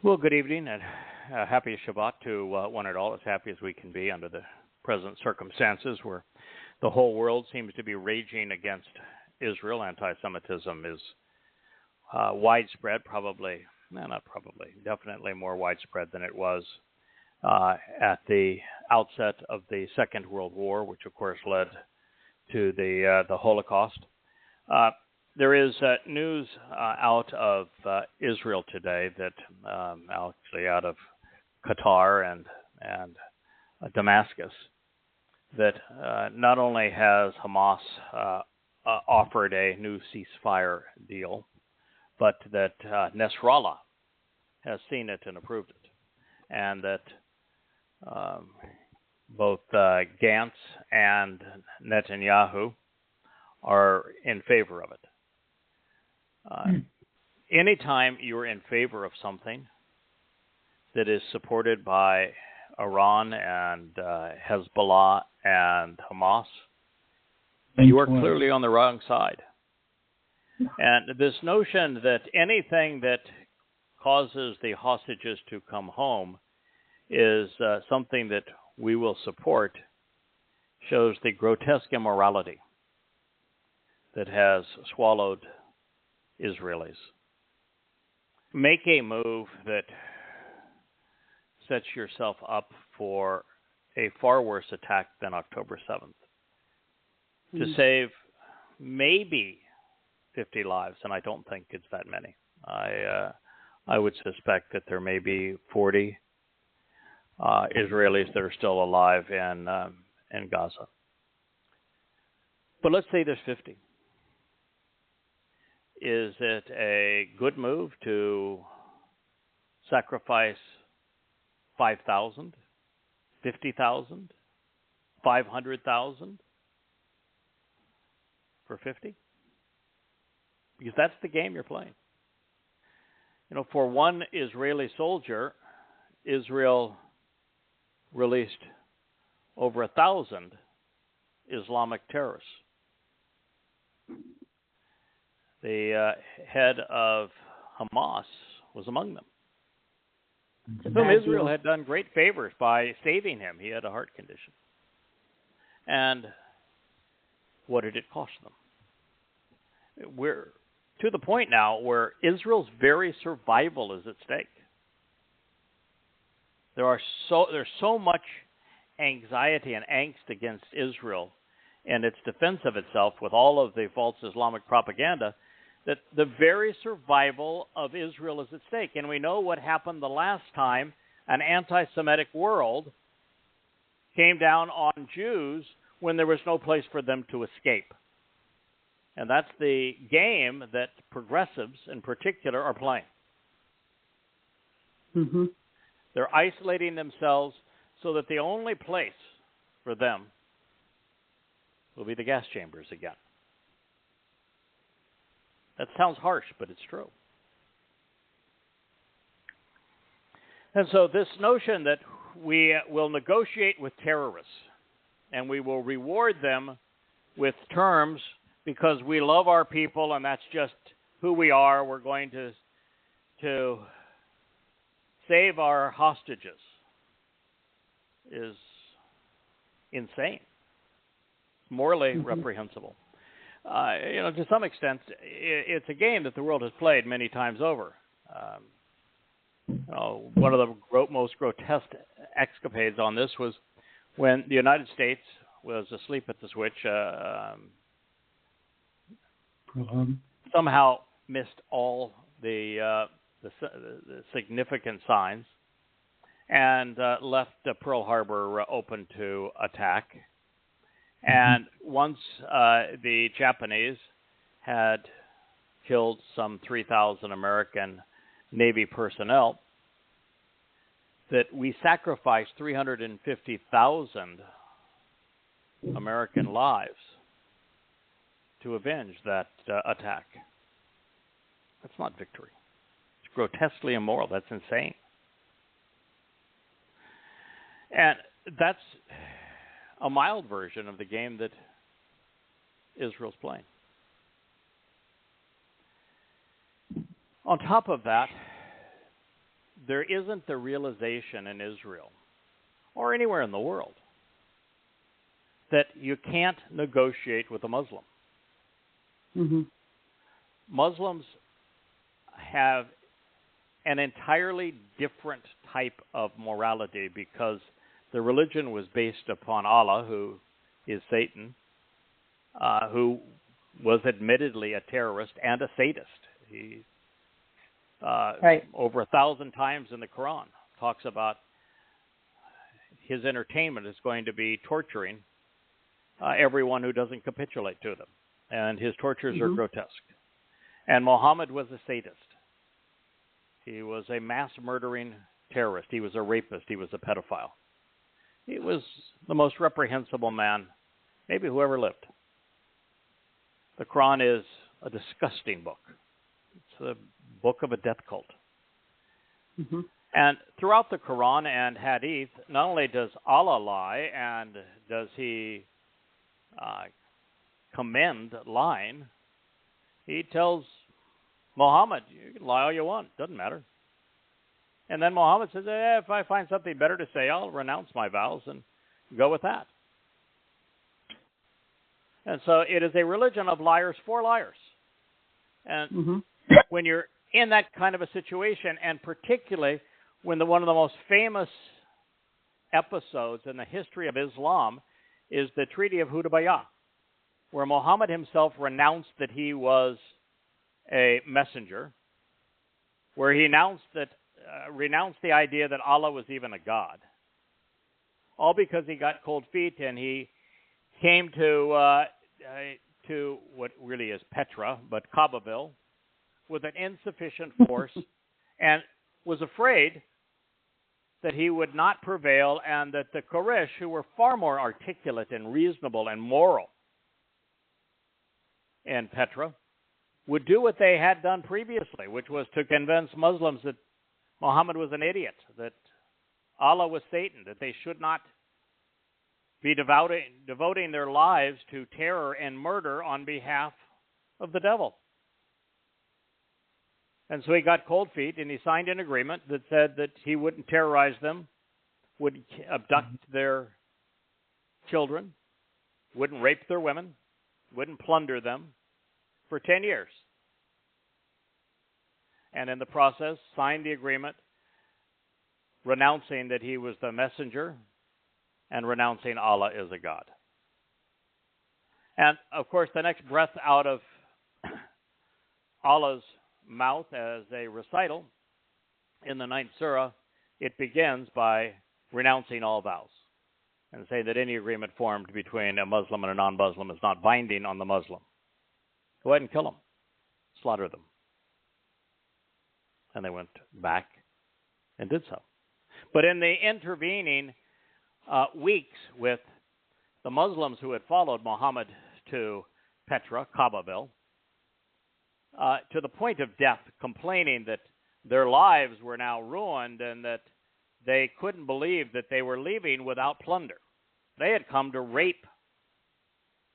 Well, good evening and happy Shabat to one and all, as happy as we can be under the present circumstances where the whole world seems to be raging against Israel. Anti-Semitism is widespread, definitely more widespread than it was at the outset of the Second World War, which of course led to the Holocaust. There is news out of Israel today that actually out of Qatar and Damascus, that not only has Hamas offered a new ceasefire deal, but that Nasrallah has seen it and approved it, and that both Gantz and Netanyahu are in favor of it. Anytime you're in favor of something that is supported by Iran and Hezbollah and Hamas, you are clearly on the wrong side. And this notion that anything that causes the hostages to come home is something that we will support shows the grotesque immorality that has swallowed Israelis. Make a move that sets yourself up for a far worse attack than October 7th. To save maybe 50 lives, and I don't think it's that many. I would suspect that there may be 40 Israelis that are still alive in Gaza. But let's say there's 50. Is it a good move to sacrifice 5,000, 50,000, 500,000 for 50? Because that's the game you're playing. You know, for one Israeli soldier, Israel released over 1,000 Islamic terrorists. The head of Hamas was among them, whom Israel had done great favors by saving him. He had a heart condition. And what did it cost them? We're to the point now where Israel's very survival is at stake. There's so much anxiety and angst against Israel and its defense of itself with all of the false Islamic propaganda that the very survival of Israel is at stake. And we know what happened the last time an anti-Semitic world came down on Jews when there was no place for them to escape. And that's the game that progressives in particular are playing. Mm-hmm. They're isolating themselves so that the only place for them will be the gas chambers again. That sounds harsh, but it's true. And so this notion that we will negotiate with terrorists and we will reward them with terms because we love our people and that's just who we are, we're going to save our hostages, is insane. It's morally reprehensible. To some extent, it's a game that the world has played many times over. One of the most grotesque escapades on this was when the United States was asleep at the switch, somehow missed all the significant signs and left Pearl Harbor open to attack. And once the Japanese had killed some 3,000 American Navy personnel, that we sacrificed 350,000 American lives to avenge that attack. That's not victory. It's grotesquely immoral. That's insane. And that's a mild version of the game that Israel's playing. On top of that, there isn't the realization in Israel or anywhere in the world that you can't negotiate with a Muslim. Mm-hmm. Muslims have an entirely different type of morality because the religion was based upon Allah, who is Satan, who was admittedly a terrorist and a sadist. He, over 1,000 times in the Quran, talks about his entertainment is going to be torturing everyone who doesn't capitulate to them. And his tortures are grotesque. And Muhammad was a sadist. He was a mass-murdering terrorist. He was a rapist. He was a pedophile. He was the most reprehensible man, maybe who ever lived. The Quran is a disgusting book. It's a book of a death cult. Mm-hmm. And throughout the Quran and Hadith, not only does Allah lie and does he commend lying, he tells Muhammad, you can lie all you want, doesn't matter. And then Muhammad says, if I find something better to say, I'll renounce my vows and go with that. And so it is a religion of liars for liars. And when you're in that kind of a situation, and particularly when one of the most famous episodes in the history of Islam is the Treaty of Hudaybiya, where Muhammad himself renounced that he was a messenger, where he renounced the idea that Allah was even a god, all because he got cold feet and he came to what really is Petra, but Kabaville, with an insufficient force, and was afraid that he would not prevail and that the Quraysh, who were far more articulate and reasonable and moral in Petra, would do what they had done previously, which was to convince Muslims that Muhammad was an idiot, that Allah was Satan, that they should not be devoting their lives to terror and murder on behalf of the devil. And so he got cold feet, and he signed an agreement that said that he wouldn't terrorize them, wouldn't abduct their children, wouldn't rape their women, wouldn't plunder them for 10 years. And in the process, signed the agreement renouncing that he was the messenger and renouncing Allah is a god. And, of course, the next breath out of Allah's mouth as a recital in the 9th surah, it begins by renouncing all vows and say that any agreement formed between a Muslim and a non-Muslim is not binding on the Muslim. Go ahead and kill them. Slaughter them. And they went back and did so. But in the intervening weeks with the Muslims who had followed Muhammad to Petra, Kabaville, to the point of death, complaining that their lives were now ruined and that they couldn't believe that they were leaving without plunder. They had come to rape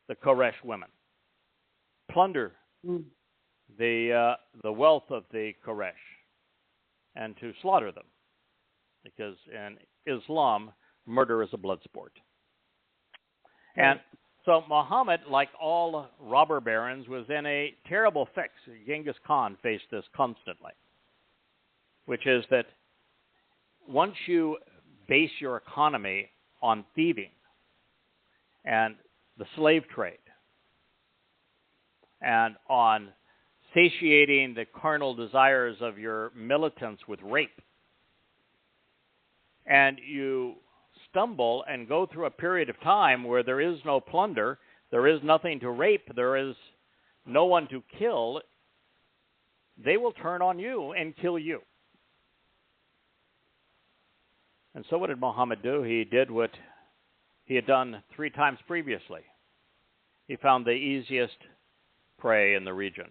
the Quraysh women, plunder the wealth of the Quraysh, and to slaughter them, because in Islam, murder is a blood sport. And so Muhammad, like all robber barons, was in a terrible fix. Genghis Khan faced this constantly, which is that once you base your economy on thieving and the slave trade and on satiating the carnal desires of your militants with rape, and you stumble and go through a period of time where there is no plunder, there is nothing to rape, there is no one to kill, they will turn on you and kill you. And so what did Muhammad do? He did what he had done 3 times previously. He found the easiest prey in the region,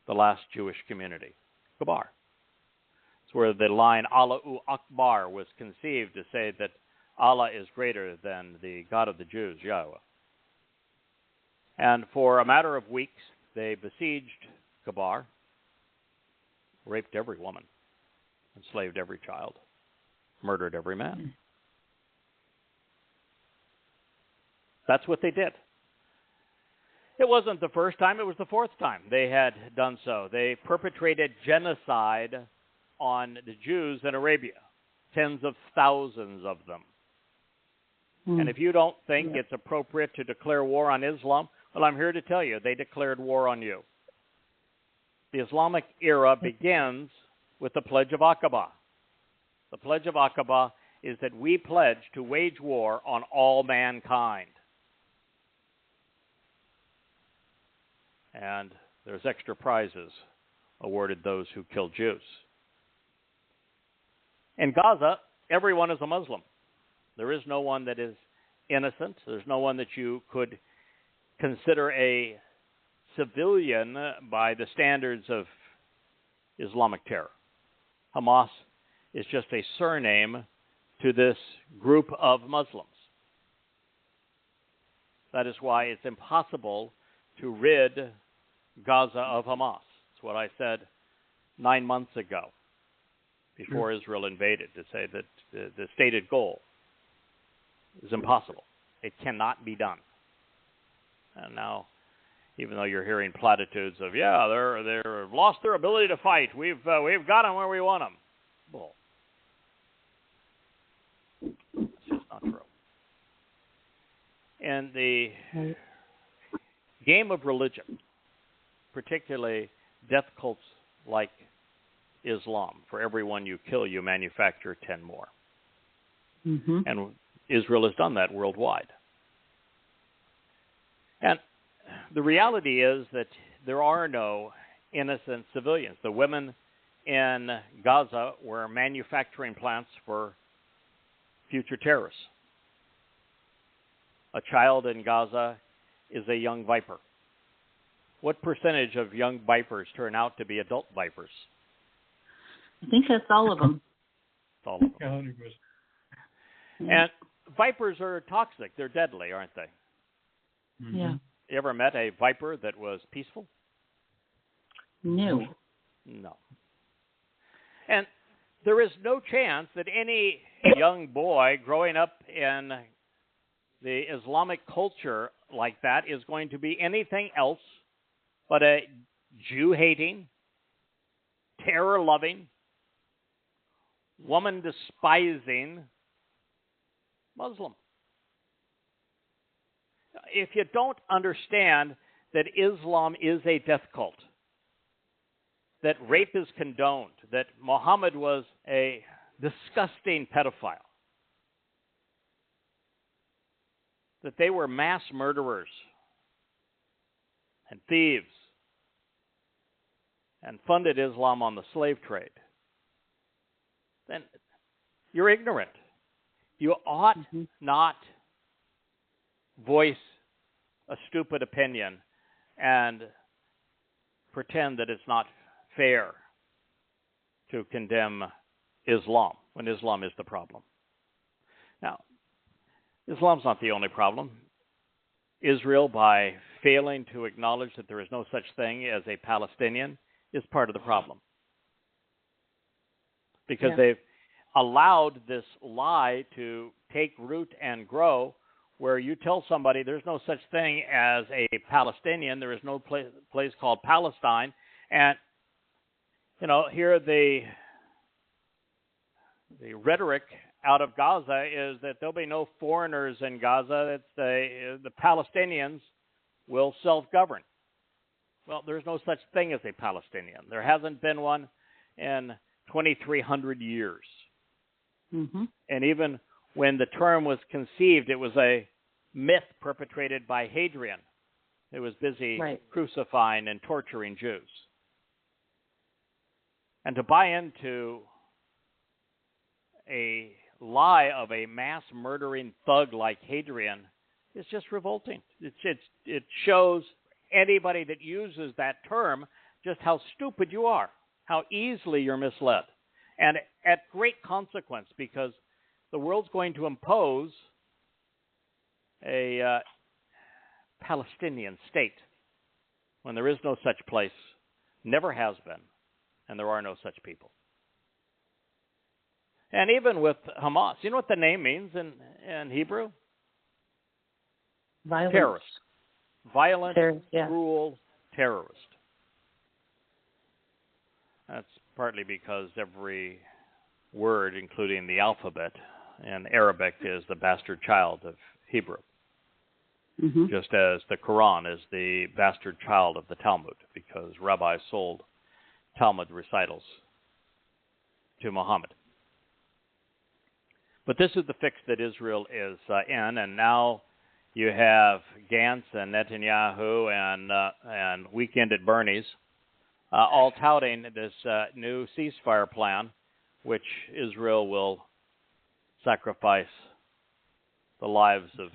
the last Jewish community, Kabar. It's where the line Allahu Akbar was conceived to say that Allah is greater than the God of the Jews, Yahweh. And for a matter of weeks, they besieged Kabar, raped every woman, enslaved every child, murdered every man. That's what they did. It wasn't the first time, it was the fourth time they had done so. They perpetrated genocide on the Jews in Arabia, tens of thousands of them. And if you don't think it's appropriate to declare war on Islam, well, I'm here to tell you, they declared war on you. The Islamic era begins with the Pledge of Aqaba. The Pledge of Aqaba is that we pledge to wage war on all mankind. And there's extra prizes awarded those who kill Jews. In Gaza, everyone is a Muslim. There is no one that is innocent. There's no one that you could consider a civilian by the standards of Islamic terror. Hamas is just a surname to this group of Muslims. That is why it's impossible to rid Gaza of Hamas. That's what I said 9 months ago, before Israel invaded, to say that the stated goal is impossible. It cannot be done. And now, even though you're hearing platitudes of, they're lost their ability to fight. We've got them where we want them. Bull. That's just not true. And the game of religion, particularly death cults like Islam, for every one you kill, you manufacture 10 more. And Israel has done that worldwide. And the reality is that there are no innocent civilians. The women in Gaza were manufacturing plants for future terrorists. A child in Gaza is a young viper. What percentage of young vipers turn out to be adult vipers? I think that's all of them. It's all of them. 100%. And vipers are toxic. They're deadly, aren't they? Yeah. You ever met a viper that was peaceful? No. No. And there is no chance that any young boy growing up in the Islamic culture like that is going to be anything else but a Jew-hating, terror-loving, woman-despising Muslim. If you don't understand that Islam is a death cult, that rape is condoned, that Muhammad was a disgusting pedophile, that they were mass murderers and thieves and funded Islam on the slave trade, then you're ignorant. You ought not voice a stupid opinion and pretend that it's not fair to condemn Islam when Islam is the problem. Now, Islam's not the only problem. Israel, by failing to acknowledge that there is no such thing as a Palestinian, is part of the problem. Because they've allowed this lie to take root and grow, where you tell somebody there's no such thing as a Palestinian, there is no place called Palestine, and here the rhetoric out of Gaza is that there'll be no foreigners in Gaza, that the Palestinians will self-govern. Well, there's no such thing as a Palestinian. There hasn't been one in 2,300 years. And even when the term was conceived, it was a myth perpetrated by Hadrian, who was busy crucifying and torturing Jews. And to buy into a lie of a mass murdering thug like Hadrian is just revolting. It shows anybody that uses that term just how stupid you are, how easily you're misled, and at great consequence, because the world's going to impose a Palestinian state when there is no such place, never has been, and there are no such people. And even with Hamas, you know what the name means in Hebrew? Violence. Terrorist. Violent, Yeah. cruel terrorist. That's partly because every word, including the alphabet in Arabic, is the bastard child of Hebrew. Mm-hmm. Just as the Quran is the bastard child of the Talmud, because rabbis sold Talmud recitals to Muhammad. But this is the fix that Israel is in, and now you have Gantz and Netanyahu and Weekend at Bernie's all touting this new ceasefire plan, which Israel will sacrifice the lives of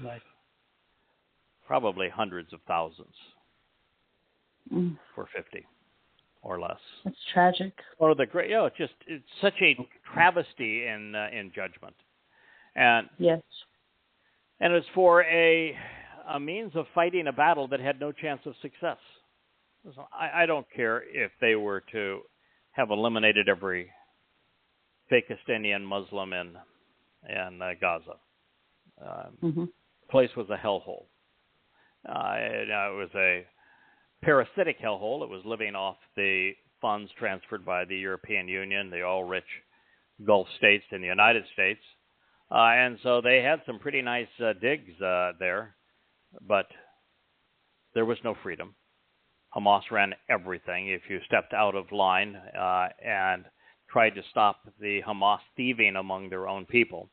probably hundreds of thousands for 50 or less. It's tragic. Or the great, it's such a travesty in judgment, and yes, and it's for a means of fighting a battle that had no chance of success. I don't care if they were to have eliminated every Pakistani Muslim in Gaza. The place was a hellhole. It was a parasitic hellhole. It was living off the funds transferred by the European Union, the all-rich Gulf states in the United States. And so they had some pretty nice digs there, but there was no freedom. Hamas ran everything. If you stepped out of line and tried to stop the Hamas thieving among their own people,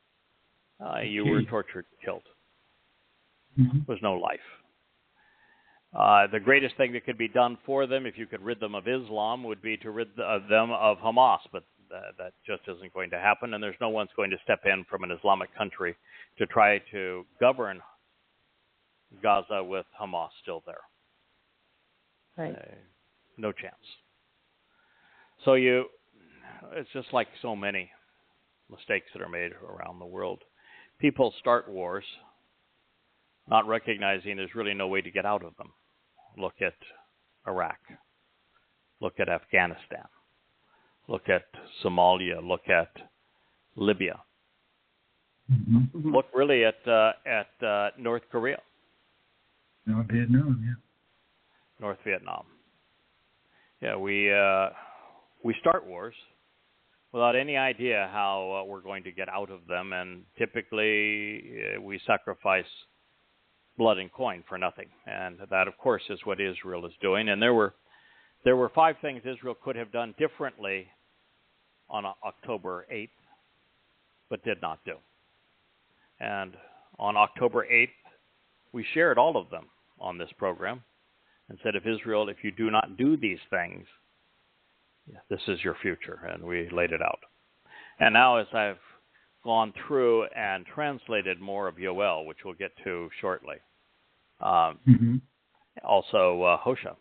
you were tortured, killed. There was no life. The greatest thing that could be done for them, if you could rid them of Islam, would be to rid them of Hamas, but that just isn't going to happen, and there's no one's going to step in from an Islamic country to try to govern Gaza with Hamas still there. Right. No chance. So it's just like so many mistakes that are made around the world. People start wars not recognizing there's really no way to get out of them. Look at Iraq. Look at Afghanistan. Look at Somalia. Look at Libya. Look really at North Korea. North Vietnam, yeah. North Vietnam. Yeah, we start wars without any idea how we're going to get out of them, and typically we sacrifice blood and coin for nothing, and that, of course, is what Israel is doing. And there were 5 things Israel could have done differently on October 8th, but did not do. And on October 8th, we shared all of them on this program and said, if Israel, if you do not do these things, this is your future, and we laid it out. And now, as I've gone through and translated more of Yoel, which we'll get to shortly, also Hosea,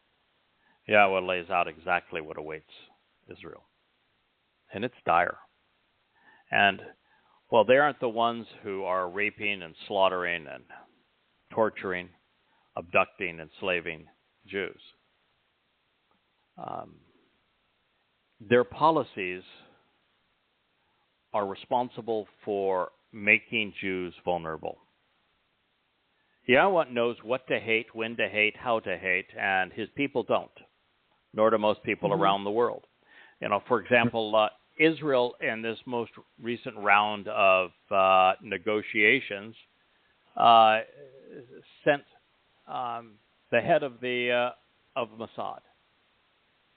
Yahweh lays out exactly what awaits Israel. And it's dire. And, well, they aren't the ones who are raping and slaughtering and torturing, abducting, enslaving Jews. Their policies are responsible for making Jews vulnerable. Yahweh knows what to hate, when to hate, how to hate, and his people don't, nor do most people around the world. For example, Israel, in this most recent round of negotiations, sent the head of Mossad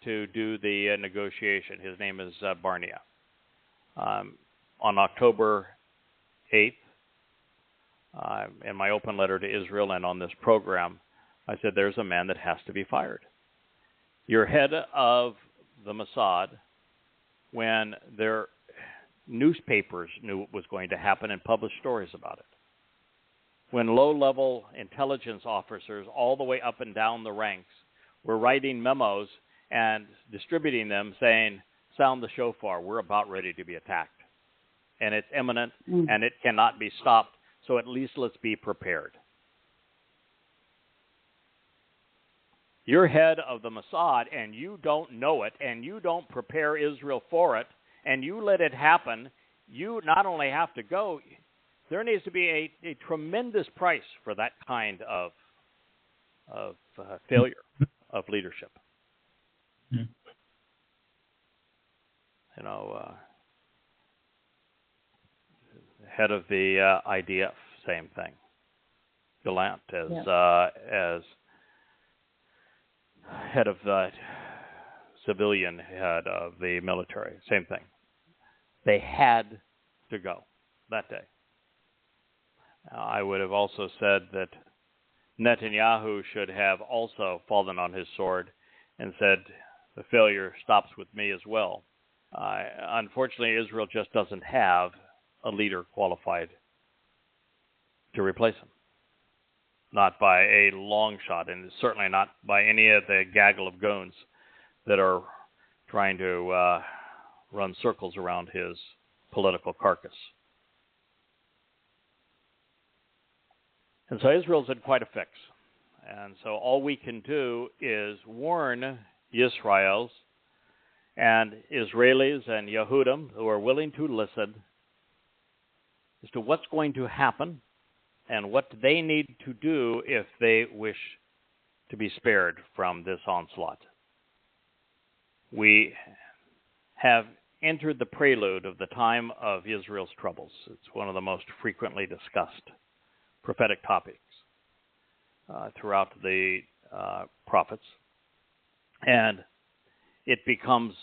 to do the negotiation. His name is Barnea. On October 8th, in my open letter to Israel and on this program, I said, there's a man that has to be fired. You're head of the Mossad when their newspapers knew what was going to happen and published stories about it. When low-level intelligence officers all the way up and down the ranks were writing memos and distributing them saying, sound the shofar, we're about ready to be attacked. And it's imminent, and it cannot be stopped, so at least let's be prepared. You're head of the Mossad, and you don't know it, and you don't prepare Israel for it, and you let it happen you not only have to go, there needs to be a tremendous price for that kind of failure of leadership. Mm. Head of the IDF, same thing. Gallant as head of the civilian head of the military, same thing. They had to go that day. I would have also said that Netanyahu should have also fallen on his sword and said, the failure stops with me as well. Unfortunately, Israel just doesn't have a leader qualified to replace him. Not by a long shot, and certainly not by any of the gaggle of goons that are trying to run circles around his political carcass. And so Israel's in quite a fix. And so all we can do is warn Yisraels and Israelis and Yehudim who are willing to listen as to what's going to happen and what they need to do if they wish to be spared from this onslaught. We have entered the prelude of the time of Israel's troubles. It's one of the most frequently discussed prophetic topics throughout the prophets. And it becomes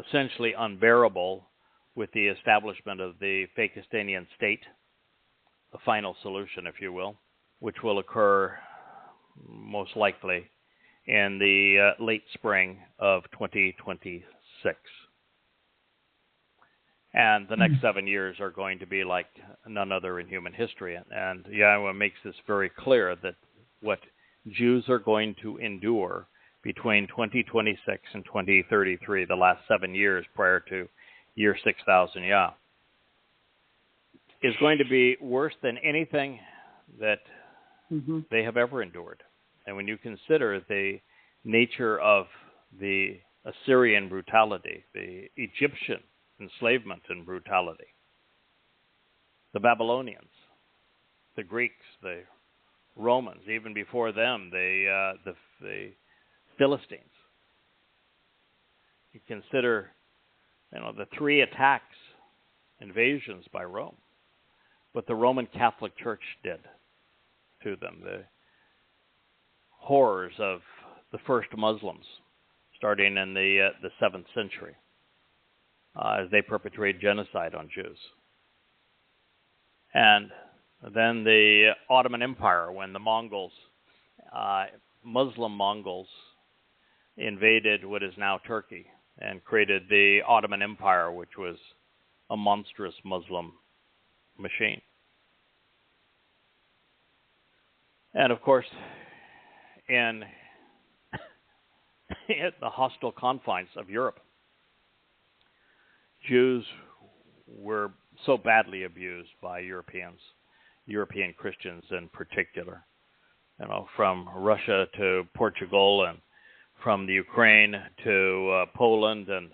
essentially unbearable with the establishment of the Palestinian state, the final solution, if you will, which will occur most likely in the late spring of 2026. And the next 7 years are going to be like none other in human history. And Yahowah makes this very clear that what Jews are going to endure between 2026 and 2033, the last 7 years prior to year 6000 Yah, is going to be worse than anything that they have ever endured. And when you consider the nature of the Assyrian brutality, the Egyptian enslavement and brutality, the Babylonians, the Greeks, the Romans, even before them, the Philistines. You consider, the 3 attacks, invasions by Rome, what the Roman Catholic Church did to them, the horrors of the first Muslims, starting in the 7th century, as they perpetrated genocide on Jews. And then the Ottoman Empire, when the Mongols, Muslim Mongols, invaded what is now Turkey and created the Ottoman Empire, which was a monstrous Muslim machine. And of course, in the hostile confines of Europe, Jews were so badly abused by Europeans, European Christians in particular, from Russia to Portugal and from the Ukraine to Poland and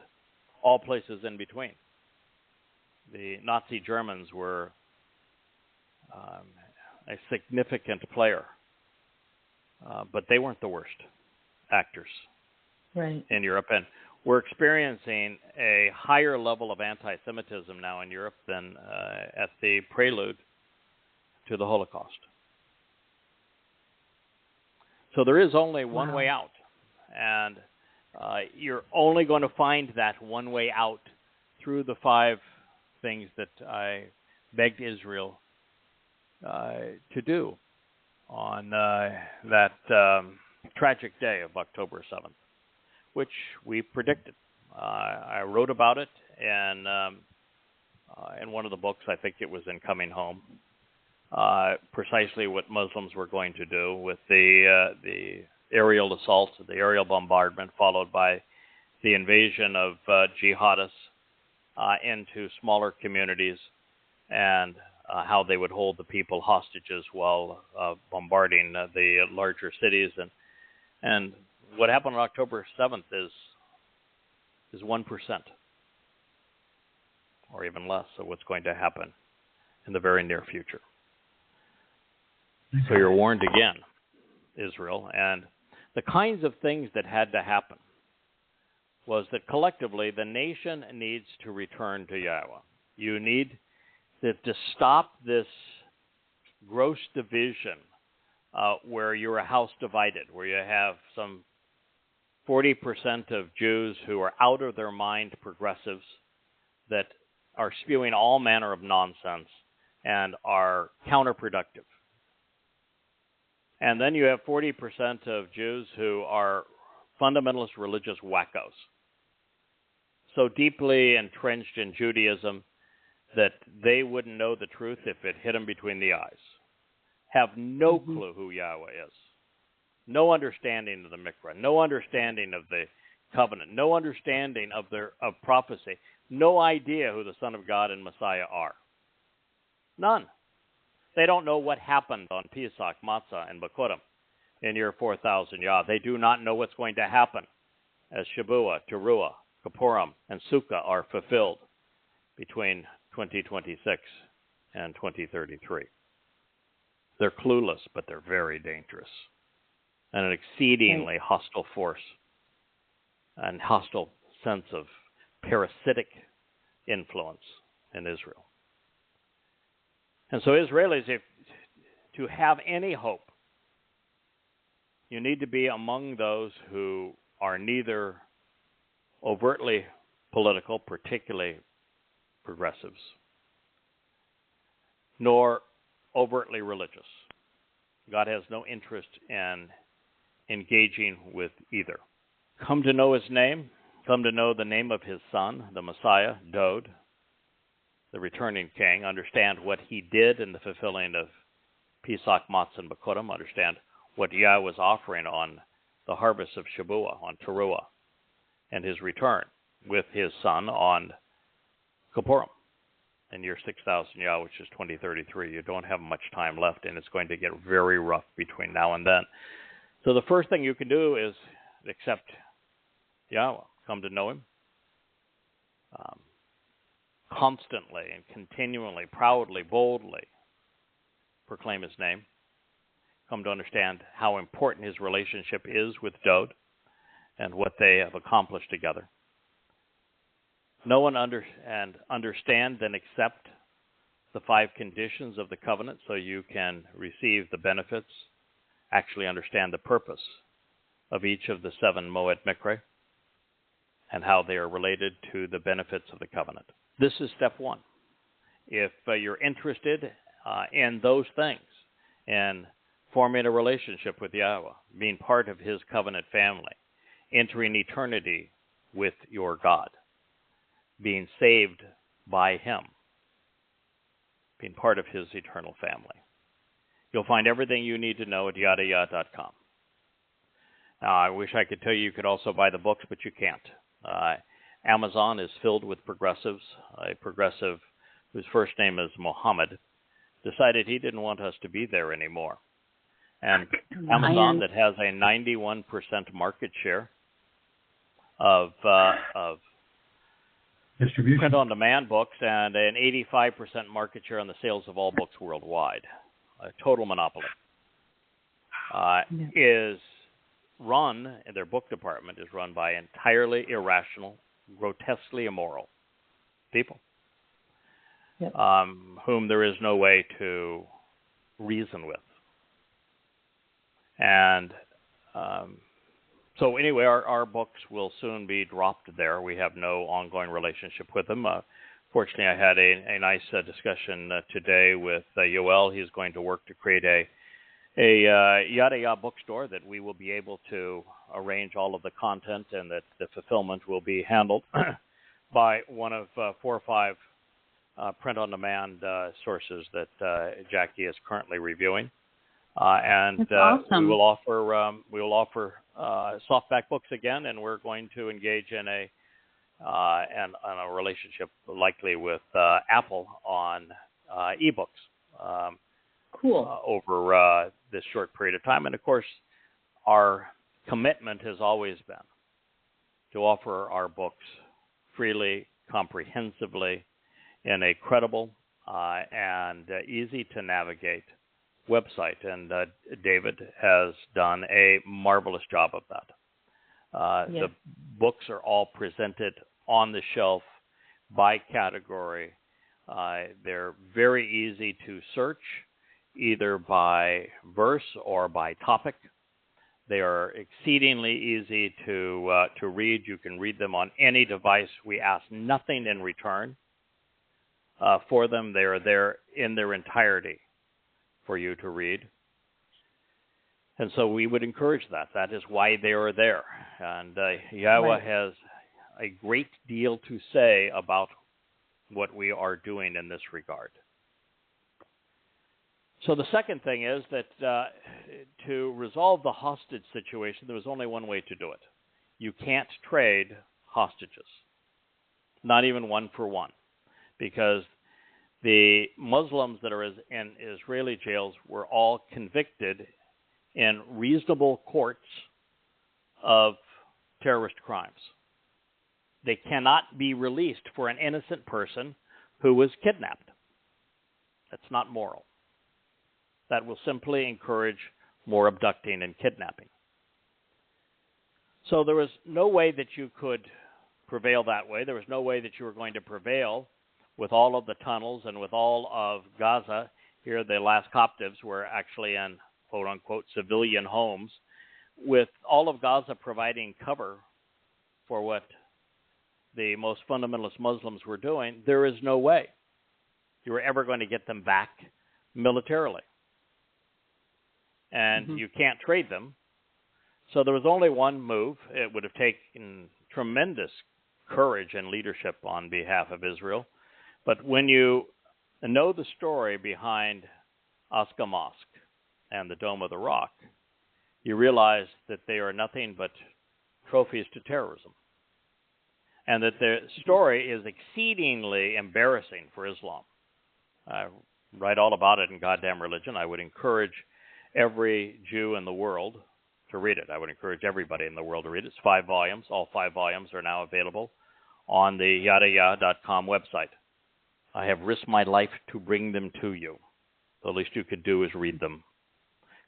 all places in between. The Nazi Germans were a significant player, but they weren't the worst actors in Europe. And we're experiencing a higher level of anti-Semitism now in Europe than at the prelude to the Holocaust. So there is only one way out. And you're only going to find that one way out through the 5 things that I begged Israel to do on that tragic day of October 7th, which we predicted. I wrote about it in one of the books. I think it was in Coming Home. Precisely what Muslims were going to do with the aerial assault, the aerial bombardment, followed by the invasion of jihadists into smaller communities, and how they would hold the people hostages while bombarding the larger cities. And what happened on October 7th is 1%. or even less of what's going to happen in the very near future. So you're warned again, Israel. And the kinds of things that had to happen was that collectively the nation needs to return to Yahweh. You need to stop this gross division where you're a house divided, where you have some 40% of Jews who are out of their mind progressives that are spewing all manner of nonsense and are counterproductive. And then you have 40% of Jews who are fundamentalist religious wackos, so deeply entrenched in Judaism that they wouldn't know the truth if it hit them between the eyes, have no clue who Yahweh is, no understanding of the Mikra, no understanding of the covenant, no understanding of prophecy, no idea who the Son of God and Messiah are. None. They don't know what happened on Pesach, Matzah, and Bikurim in year 4000 Yah. They do not know what's going to happen as Shabuah, Teruah, Kippurim, and Sukkah are fulfilled between 2026 and 2033. They're clueless, but they're very dangerous, and an exceedingly hostile force and hostile sense of parasitic influence in Israel. And so Israelis, if to have any hope, you need to be among those who are neither overtly political, particularly progressives, nor overtly religious. God has no interest in engaging with either. Come to know his name, come to know the name of his son, the Messiah, Dowd, the returning king, understand what he did in the fulfilling of Pesach, Matzah, and Bikurim, understand what Yah was offering on the harvest of Shabuah, on Teruah, and his return with his son on Kippurim in year 6000 Yah, which is 2033. You don't have much time left, and it's going to get very rough between now and then. So the first thing you can do is accept Yahweh, come to know him, constantly and continually, proudly, boldly proclaim his name, come to understand how important his relationship is with Dowd and what they have accomplished together. Know and understand and accept the 5 conditions of the covenant so you can receive the benefits, actually understand the purpose of each of the 7 Moed Mikra and how they are related to the benefits of the covenant. This is step 1. If you're interested in those things, in forming a relationship with Yahweh, being part of his covenant family, entering eternity with your God, being saved by him, being part of his eternal family, you'll find everything you need to know at YadaYah.com. Now, I wish I could tell you could also buy the books, but you can't. Amazon is filled with progressives. A progressive whose first name is Mohammed decided he didn't want us to be there anymore. And Amazon, that has a 91% market share of distribution, print-on-demand books, and an 85% market share on the sales of all books worldwide. A total monopoly. Is run, their book department is run by entirely irrational, grotesquely immoral people, whom there is no way to reason with. And so anyway, our books will soon be dropped there. We have no ongoing relationship with them. Fortunately, I had a nice discussion today with Yow'el. He's going to work to create a Yada Yah bookstore that we will be able to arrange all of the content, and that the fulfillment will be handled by one of 4 or 5 print-on-demand sources that Jackie is currently reviewing. And awesome. we will offer softback books again, and we're going to engage in a relationship likely with Apple on ebooks. Cool. Over this short period of time. And of course, our commitment has always been to offer our books freely, comprehensively, in a credible and easy to navigate website, and David has done a marvelous job of that. The books are all presented on the shelf by category. They're very easy to search, either by verse or by topic. They are exceedingly easy to read. You can read them on any device. We ask nothing in return for them. They are there in their entirety for you to read. And so we would encourage that. That is why they are there. And Yahowah has a great deal to say about what we are doing in this regard. So the second thing is that to resolve the hostage situation, there was only one way to do it. You can't trade hostages, not even one for one, because the Muslims that are in Israeli jails were all convicted in reasonable courts of terrorist crimes. They cannot be released for an innocent person who was kidnapped. That's not moral. That will simply encourage more abducting and kidnapping. So there was no way that you could prevail that way. There was no way that you were going to prevail with all of the tunnels and with all of Gaza. Here, the last captives were actually in, quote-unquote, civilian homes, with all of Gaza providing cover for what the most fundamentalist Muslims were doing. There is no way you were ever going to get them back militarily. And you can't trade them. So there was only one move. It would have taken tremendous courage and leadership on behalf of Israel. But when you know the story behind Al-Asqa Mosque and the Dome of the Rock, you realize that they are nothing but trophies to terrorism. And that the story is exceedingly embarrassing for Islam. I write all about it in Goddamn Religion. I would encourage every Jew in the world to read it. I would encourage everybody in the world to read it. It's 5 volumes. All 5 volumes are now available on the YadaYah.com website. I have risked my life to bring them to you. The least you could do is read them.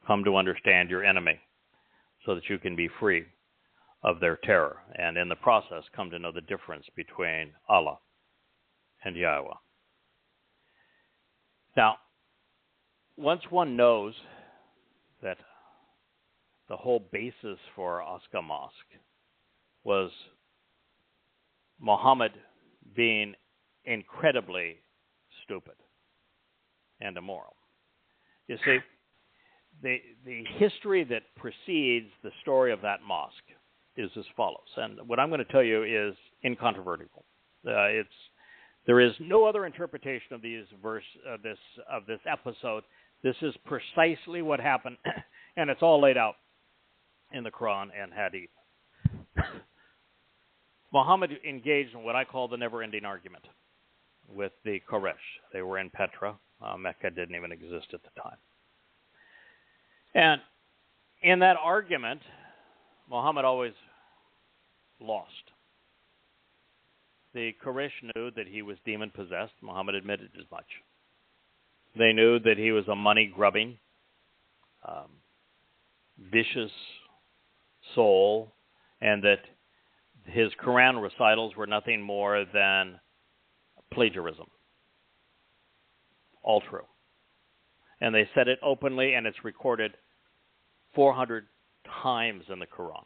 Come to understand your enemy so that you can be free of their terror, and in the process come to know the difference between Allah and Yahowah. Now, once one knows that the whole basis for Al-Asqa Mosque was Muhammad being incredibly stupid and immoral. You see, the history that precedes the story of that mosque is as follows, and what I'm going to tell you is incontrovertible. There is no other interpretation of these of this episode. This is precisely what happened, and it's all laid out in the Quran and Hadith. Muhammad engaged in what I call the never-ending argument with the Quraysh. They were in Petra. Mecca didn't even exist at the time. And in that argument, Muhammad always lost. The Quraysh knew that he was demon-possessed. Muhammad admitted as much. They knew that he was a money-grubbing, vicious soul, and that his Quran recitals were nothing more than plagiarism. All true. And they said it openly, and it's recorded 400 times in the Quran.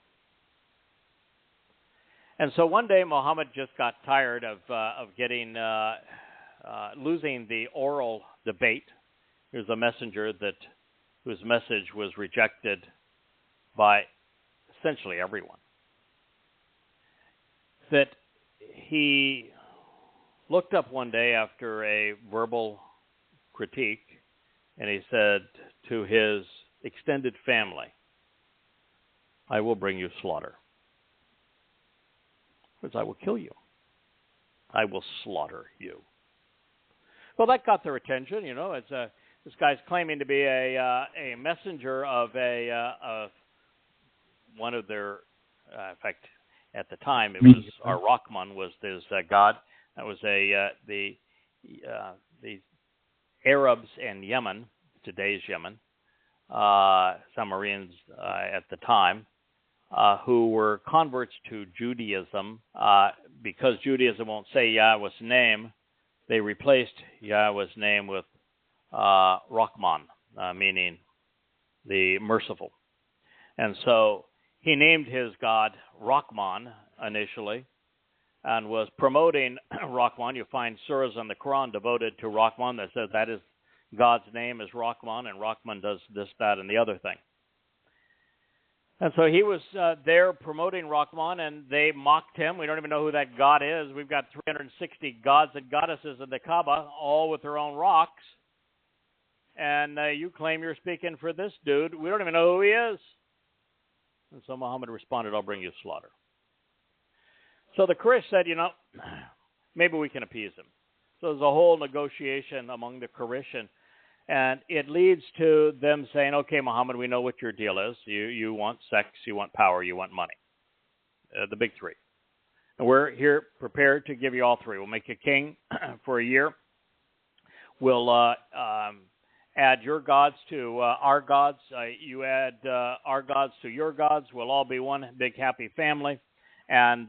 And so one day Muhammad just got tired of getting losing the oral debate. Here's a messenger whose message was rejected by essentially everyone. That he looked up one day after a verbal critique, and he said to his extended family, "I will bring you slaughter. Because I will kill you. I will slaughter you." Well, that got their attention. You know, this guy's claiming to be a messenger of one of their. In fact, at the time, it was Ar-Rahman was his god. That was the the Arabs in Yemen, today's Yemen, Samaritans at the time, who were converts to Judaism. Because Judaism won't say Yahweh's name, they replaced Yahweh's name with Rahman, meaning the merciful. And so he named his god Rahman initially and was promoting Rahman. You find surahs in the Quran devoted to Rahman that says that is God's name is Rahman, and Rahman does this, that, and the other thing. And so he was there promoting Rahman, and they mocked him. We don't even know who that god is. We've got 360 gods and goddesses in the Kaaba, all with their own rocks. And you claim you're speaking for this dude. We don't even know who he is. And so Muhammad responded, I'll bring you slaughter. So the Quraysh said, maybe we can appease him. So there's a whole negotiation among the Quraysh, and it leads to them saying, okay, Muhammad, we know what your deal is. You want sex, you want power, you want money. The big three. And we're here prepared to give you all three. We'll make you king for a year. We'll add your gods to our gods. You add our gods to your gods. We'll all be one big happy family, and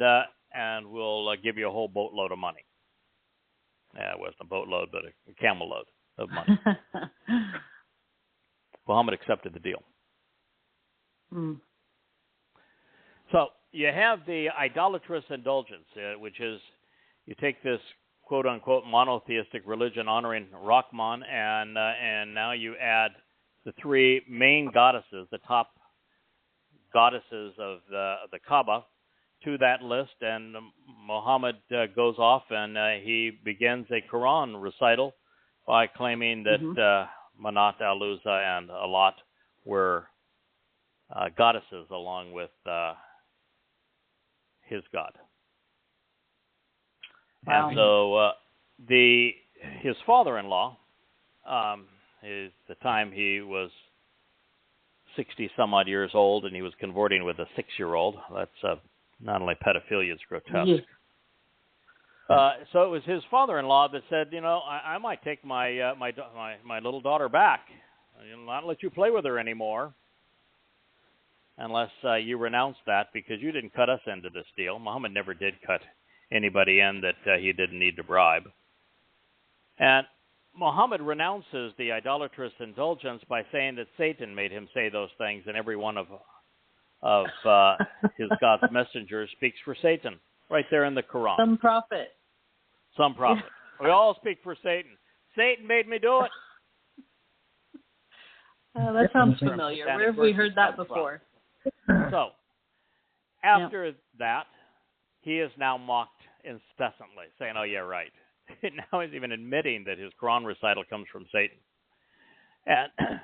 we'll give you a whole boatload of money. It wasn't a boatload, but a camel load of money. Muhammad accepted the deal. Mm. So you have the idolatrous indulgence, which is you take this quote-unquote monotheistic religion honoring Rahman, and now you add the three main goddesses, the top goddesses of the Kaaba, to that list, and Muhammad goes off and he begins a Quran recital by claiming that Manat, Al-Uzza, and Alat were goddesses along with his god. Wow. And so his father-in-law, is the time he was 60-some-odd years old, and he was converting with a 6-year-old. That's not only pedophilia, it's grotesque. Yeah. So it was his father-in-law that said, I might take my my little daughter back. I'll not let you play with her anymore unless you renounce that, because you didn't cut us into this deal. Muhammad never did cut anybody in that he didn't need to bribe. And Muhammad renounces the idolatrous indulgence by saying that Satan made him say those things, and every one of his God's messengers speaks for Satan, right there in the Quran. Some prophet. We all speak for Satan. Satan made me do it. That sounds familiar. Where have we heard that before? So, after that, he is now mocked incessantly, saying, oh, yeah, right. Now he's even admitting that his Quran recital comes from Satan. And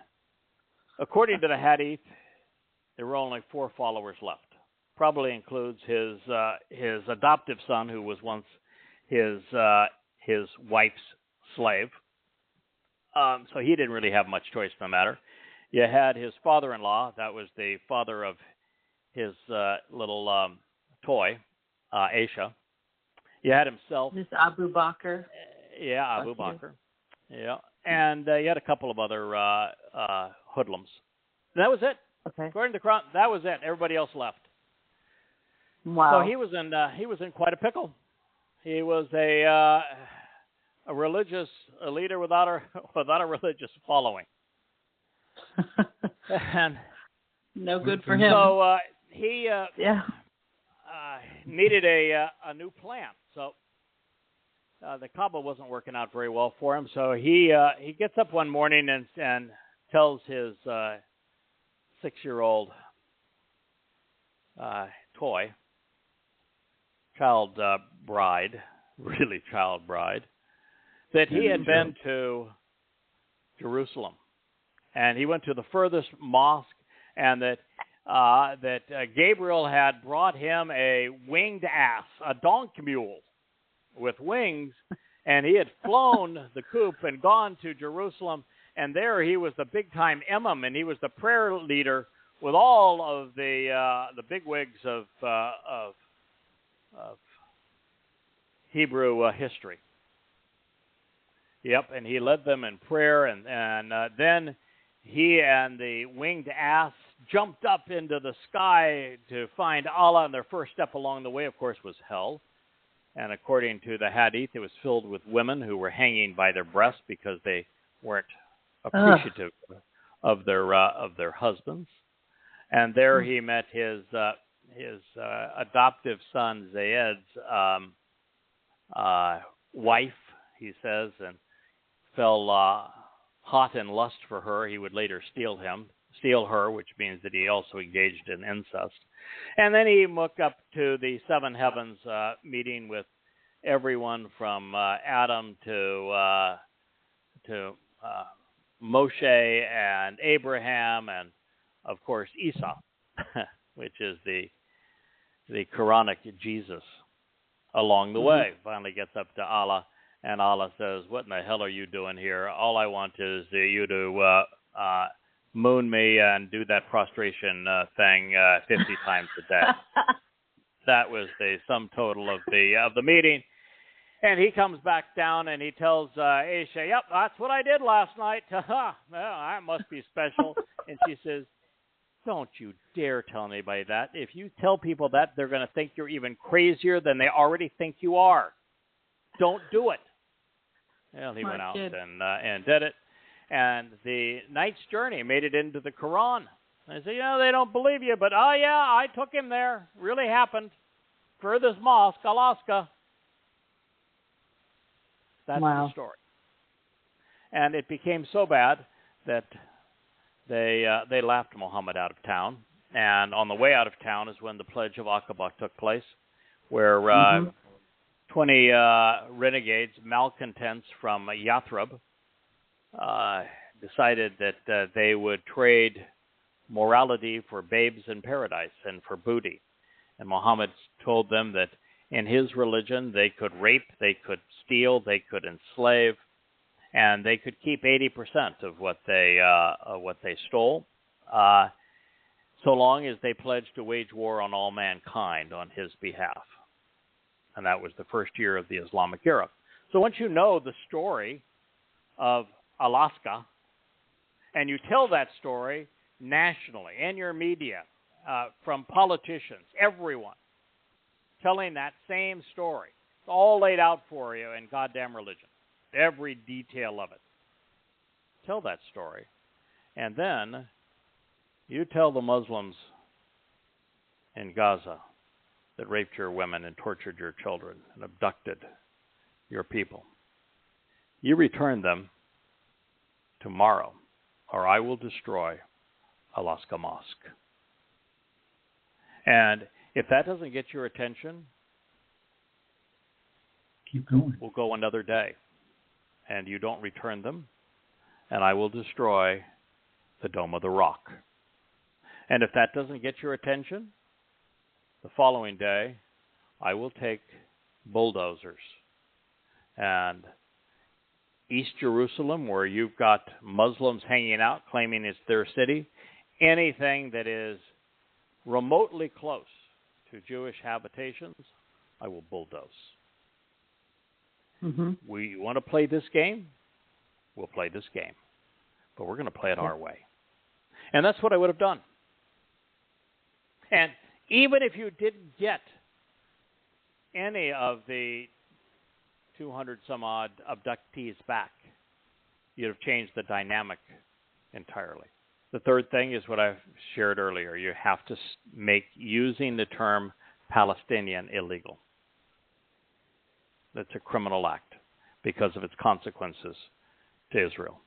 according to the Hadith, there were only 4 followers left. Probably includes his adoptive son, who was once his wife's slave. So he didn't really have much choice in the matter. You had his father-in-law. That was the father of his little toy, Aisha. You had himself. This Abu Bakr. Yeah, Abu Bakr. Yeah. And you had a couple of other hoodlums. And that was it. Okay. According to the Quran, that was it. Everybody else left. Wow. So he was in quite a pickle. He was a religious leader without a religious following. And no good for him. So he needed a new plan. So the Kaaba wasn't working out very well for him. So he gets up one morning and tells his 6-year-old toy, child bride, that he had been to Jerusalem, and he went to the furthest mosque, and that Gabriel had brought him a winged ass, a donkey mule with wings, and he had flown the coop and gone to Jerusalem, and there he was the big-time imam, and he was the prayer leader with all of the bigwigs of Hebrew history. Yep, and he led them in prayer, and then he and the winged ass jumped up into the sky to find Allah, and their first step along the way, of course, was hell. And according to the Hadith, it was filled with women who were hanging by their breasts because they weren't appreciative of their husbands. And there he met his adoptive son Zayed's wife, he says, and fell hot in lust for her. He would later steal her, which means that he also engaged in incest. And then he looked up to the seven heavens, meeting with everyone from Adam to Moshe and Abraham, and of course Isa, which is the Quranic Jesus. Along the way, finally gets up to Allah, and Allah says, "What in the hell are you doing here? All I want is you to moon me and do that prostration thing 50 times a day." That was the sum total of the meeting. And he comes back down and he tells Aisha, "Yep, that's what I did last night." Well, that must be special. And she says, "Don't you dare tell anybody that. If you tell people that, they're going to think you're even crazier than they already think you are. Don't do it." Well, he went out and did it. And the night's journey made it into the Quran. I said, they don't believe you, but I took him there. Really happened. Furthest mosque, Al-Asqa. That's the story. And it became so bad that they laughed Muhammad out of town. And on the way out of town is when the Pledge of Aqaba took place, where 20 renegades, malcontents from Yathrib, decided that they would trade morality for babes in paradise and for booty. And Muhammad told them that in his religion they could rape, they could steal, they could enslave, and they could keep 80% of what they stole, so long as they pledged to wage war on all mankind on his behalf. And that was the first year of the Islamic era. So once you know the story of Al-Asqa, and you tell that story nationally, in your media, from politicians, everyone, telling that same story, it's all laid out for you in goddamn religion. Every detail of it. Tell that story. And then you tell the Muslims in Gaza that raped your women and tortured your children and abducted your people. You return them tomorrow, or I will destroy Al-Asqa Mosque. And if that doesn't get your attention, keep going. We'll go another day. And you don't return them, and I will destroy the Dome of the Rock. And if that doesn't get your attention, the following day, I will take bulldozers and East Jerusalem, where you've got Muslims hanging out, claiming it's their city, anything that is remotely close to Jewish habitations, I will bulldoze. We want to play this game? We'll play this game. But we're going to play it our way. And that's what I would have done. And even if you didn't get any of the 200 some odd abductees back, you'd have changed the dynamic entirely. The third thing is what I shared earlier. You have to make using the term Palestinian illegal. That's a criminal act because of its consequences to Israel.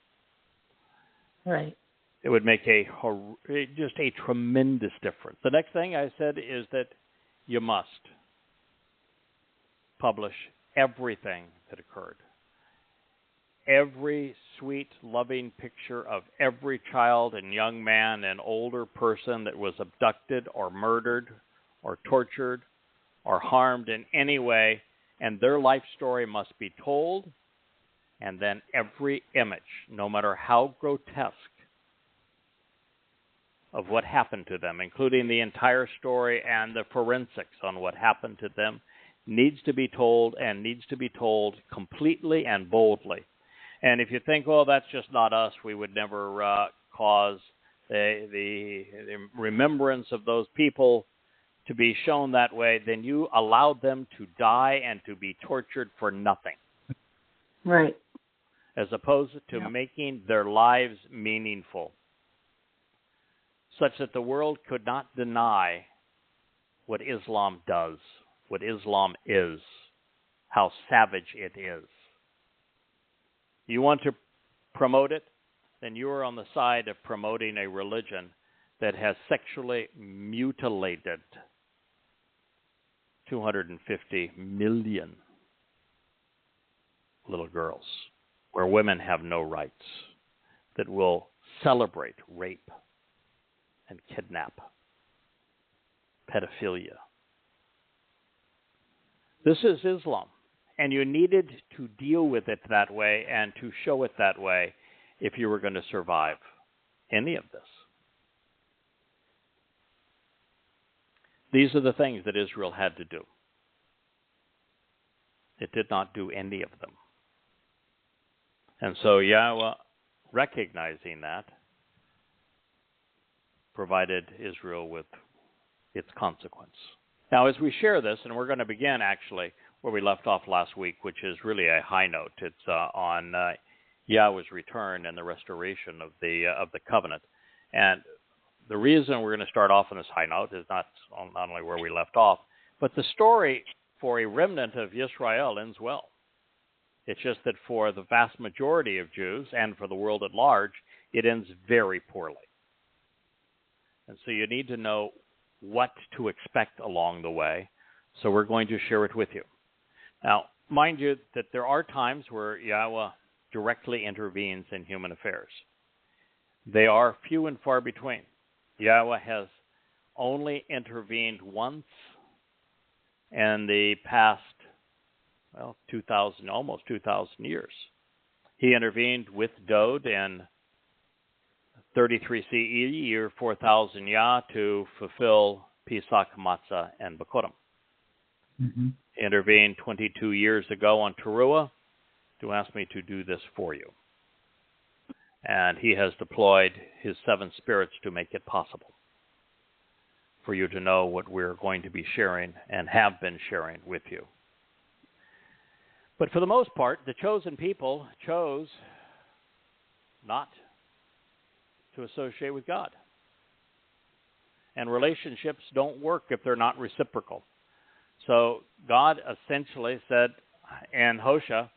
Right. It would make just a tremendous difference. The next thing I said is that you must publish everything that occurred. Every sweet, loving picture of every child and young man and older person that was abducted or murdered or tortured or harmed in any way, and their life story must be told, and then every image, no matter how grotesque, of what happened to them, including the entire story and the forensics on what happened to them, needs to be told, and needs to be told completely and boldly. And if you think, oh, that's just not us, we would never cause the remembrance of those people to be shown that way, then you allowed them to die and to be tortured for nothing. Right. As opposed to making their lives meaningful, such that the world could not deny what Islam does, what Islam is, how savage it is. You want to promote it? Then you are on the side of promoting a religion that has sexually mutilated 250 million little girls, where women have no rights, that will celebrate rape and kidnap, pedophilia. This is Islam, and you needed to deal with it that way and to show it that way if you were going to survive any of this. These are the things that Israel had to do. It did not do any of them. And so Yahweh, recognizing that, provided Israel with its consequence. Now, as we share this, and we're going to begin actually where we left off last week, which is really a high note. It's on Yahweh's return and the restoration of the covenant. And the reason we're going to start off on this high note is not only where we left off, but the story for a remnant of Yisra'el ends well. It's just that for the vast majority of Jews and for the world at large, it ends very poorly. And so you need to know what to expect along the way. So we're going to share it with you. Now, mind you that there are times where Yahweh directly intervenes in human affairs. They are few and far between. Yahweh has only intervened once in the past, almost 2,000 years. He intervened with Dowd in 33 CE, year 4000 Yah, to fulfill Pesach, Matzah, and Bikurim. Mm-hmm. He intervened 22 years ago on Towrah to ask me to do this for you. And he has deployed his 7 spirits to make it possible for you to know what we're going to be sharing and have been sharing with you. But for the most part, the chosen people chose not to associate with God. And relationships don't work if they're not reciprocal. So God essentially said, and Hosea,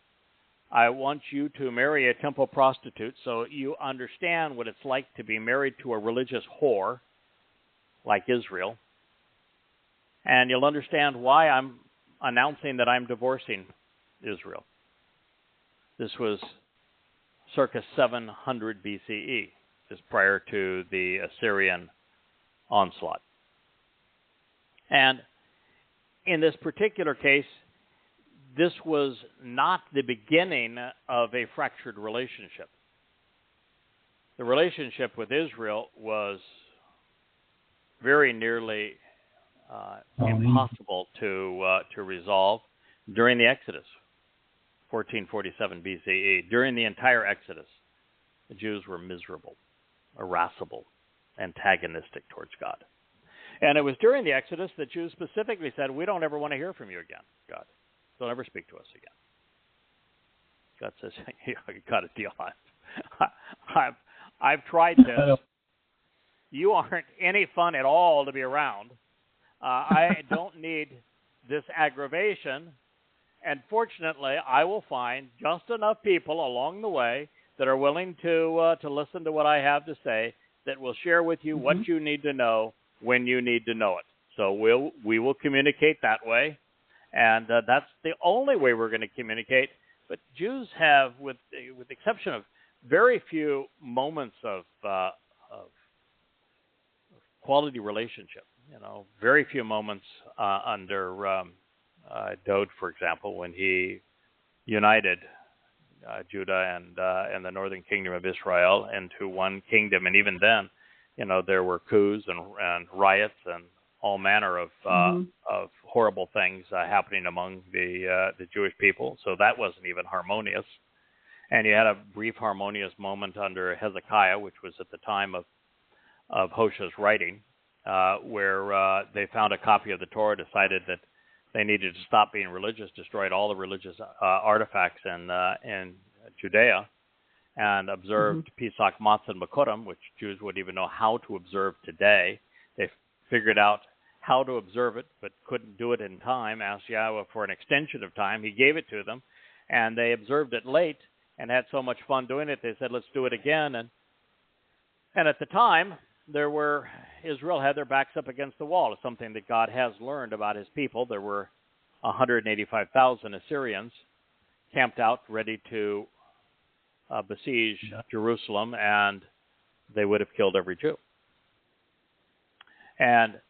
I want you to marry a temple prostitute so you understand what it's like to be married to a religious whore like Israel. And you'll understand why I'm announcing that I'm divorcing Israel. This was circa 700 BCE, just prior to the Assyrian onslaught. And in this particular case, this was not the beginning of a fractured relationship. The relationship with Israel was very nearly impossible to resolve during the Exodus, 1447 BCE. During the entire Exodus, the Jews were miserable, irascible, antagonistic towards God. And it was during the Exodus that Jews specifically said, we don't ever want to hear from you again, God. Don't ever speak to us again. God says, you got a deal on it. I've tried this. You aren't any fun at all to be around. I don't need this aggravation. And fortunately, I will find just enough people along the way that are willing to listen to what I have to say, that will share with you what you need to know when you need to know it. So we will communicate that way. And that's the only way we're going to communicate. But Jews have, with the exception of very few moments of quality relationship, very few moments under Dowd, for example, when he united Judah and the northern kingdom of Israel into one kingdom. And even then, there were coups and riots and all manner of horrible things happening among the Jewish people. So that wasn't even harmonious. And you had a brief harmonious moment under Hezekiah, which was at the time of Hoshea's writing, where they found a copy of the Torah, decided that they needed to stop being religious, destroyed all the religious artifacts in Judea, and observed Pesach, Matzah, and Makotim, which Jews wouldn't even know how to observe today. They figured out how to observe it, but couldn't do it in time, asked Yahweh for an extension of time. He gave it to them, and they observed it late and had so much fun doing it, they said, let's do it again. And at the time, Israel had their backs up against the wall. It's something that God has learned about his people. There were 185,000 Assyrians camped out, ready to besiege Jerusalem, and they would have killed every Jew. And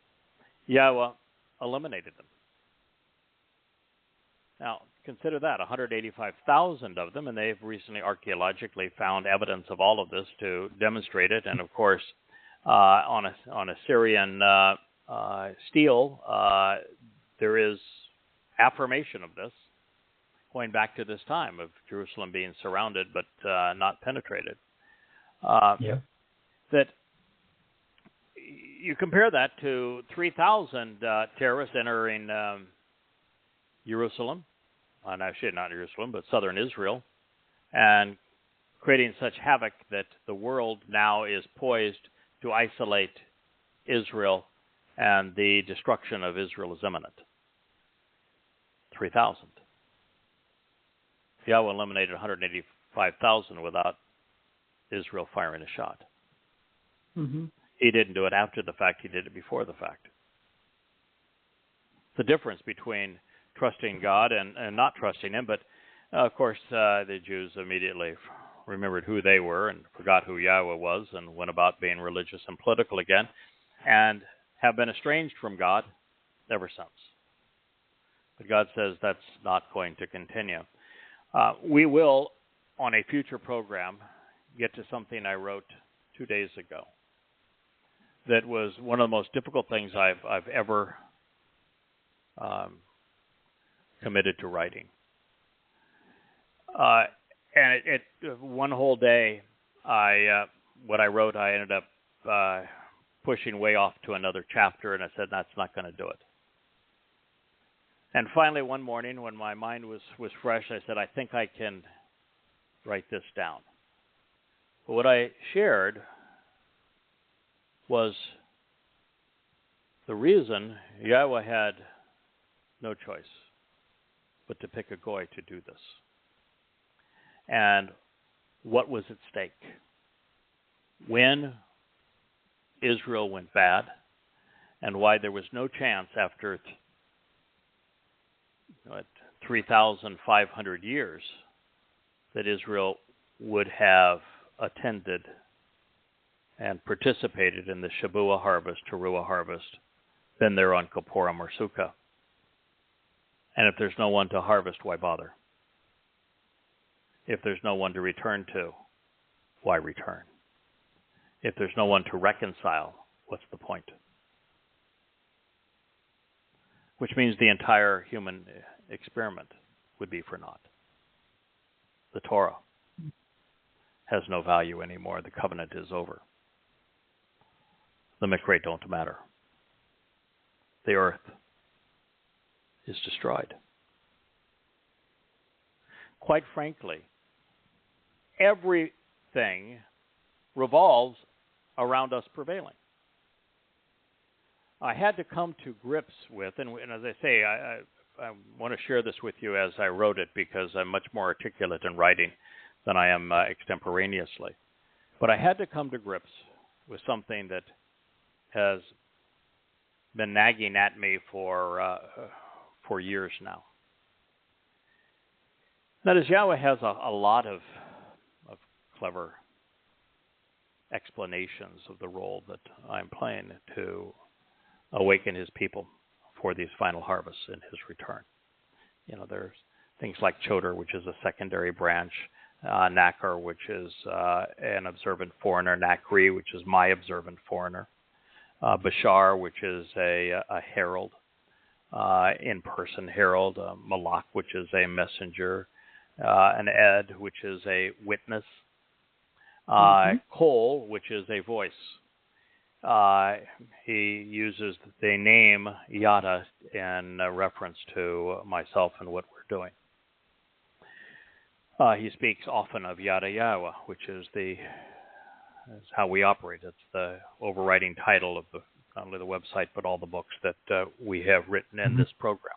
Yahweh eliminated them. Now, consider that, 185,000 of them, and they've recently archaeologically found evidence of all of this to demonstrate it. And of course, on Assyrian steel, there is affirmation of this, going back to this time of Jerusalem being surrounded but not penetrated. That you compare that to 3,000 terrorists entering Jerusalem, actually not Jerusalem, but southern Israel, and creating such havoc that the world now is poised to isolate Israel, and the destruction of Israel is imminent. 3,000. Yahweh eliminated 185,000 without Israel firing a shot. He didn't do it after the fact. He did it before the fact. The difference between trusting God and not trusting him, but of course the Jews immediately remembered who they were and forgot who Yahweh was and went about being religious and political again, and have been estranged from God ever since. But God says that's not going to continue. We will, on a future program, get to something I wrote 2 days ago that was one of the most difficult things I've ever committed to writing. And it one whole day, what I wrote, I ended up pushing way off to another chapter, and I said, that's not going to do it. And finally, one morning, when my mind was fresh, I said, I think I can write this down. But what I shared was the reason Yahweh had no choice but to pick a goy to do this. And what was at stake? When Israel went bad, and why there was no chance after 3,500 years that Israel would have attended and participated in the Shabuah harvest, Teruah harvest, been there on Kippurim or Sukkah. And if there's no one to harvest, why bother? If there's no one to return to, why return? If there's no one to reconcile, what's the point? Which means the entire human experiment would be for naught. The Torah has no value anymore. The covenant is over. The Mikra don't matter. The earth is destroyed. Quite frankly, everything revolves around us prevailing. I had to come to grips with, and as I say, I want to share this with you as I wrote it, because I'm much more articulate in writing than I am extemporaneously. But I had to come to grips with something that has been nagging at me for years now. That is, Yahweh has a lot of clever explanations of the role that I'm playing to awaken his people for these final harvests in his return. You know, there's things like Choder, which is a secondary branch, Nakar, which is an observant foreigner, Nakri, which is my observant foreigner, Bashar, which is a herald, in-person herald, Malak, which is a messenger, an ed, which is a witness, Qowl, which is a voice. He uses the name Yada in reference to myself and what we're doing. He speaks often of Yada Yahowah, which is how we operate. It's the overriding title of not only the website, but all the books that we have written in this program.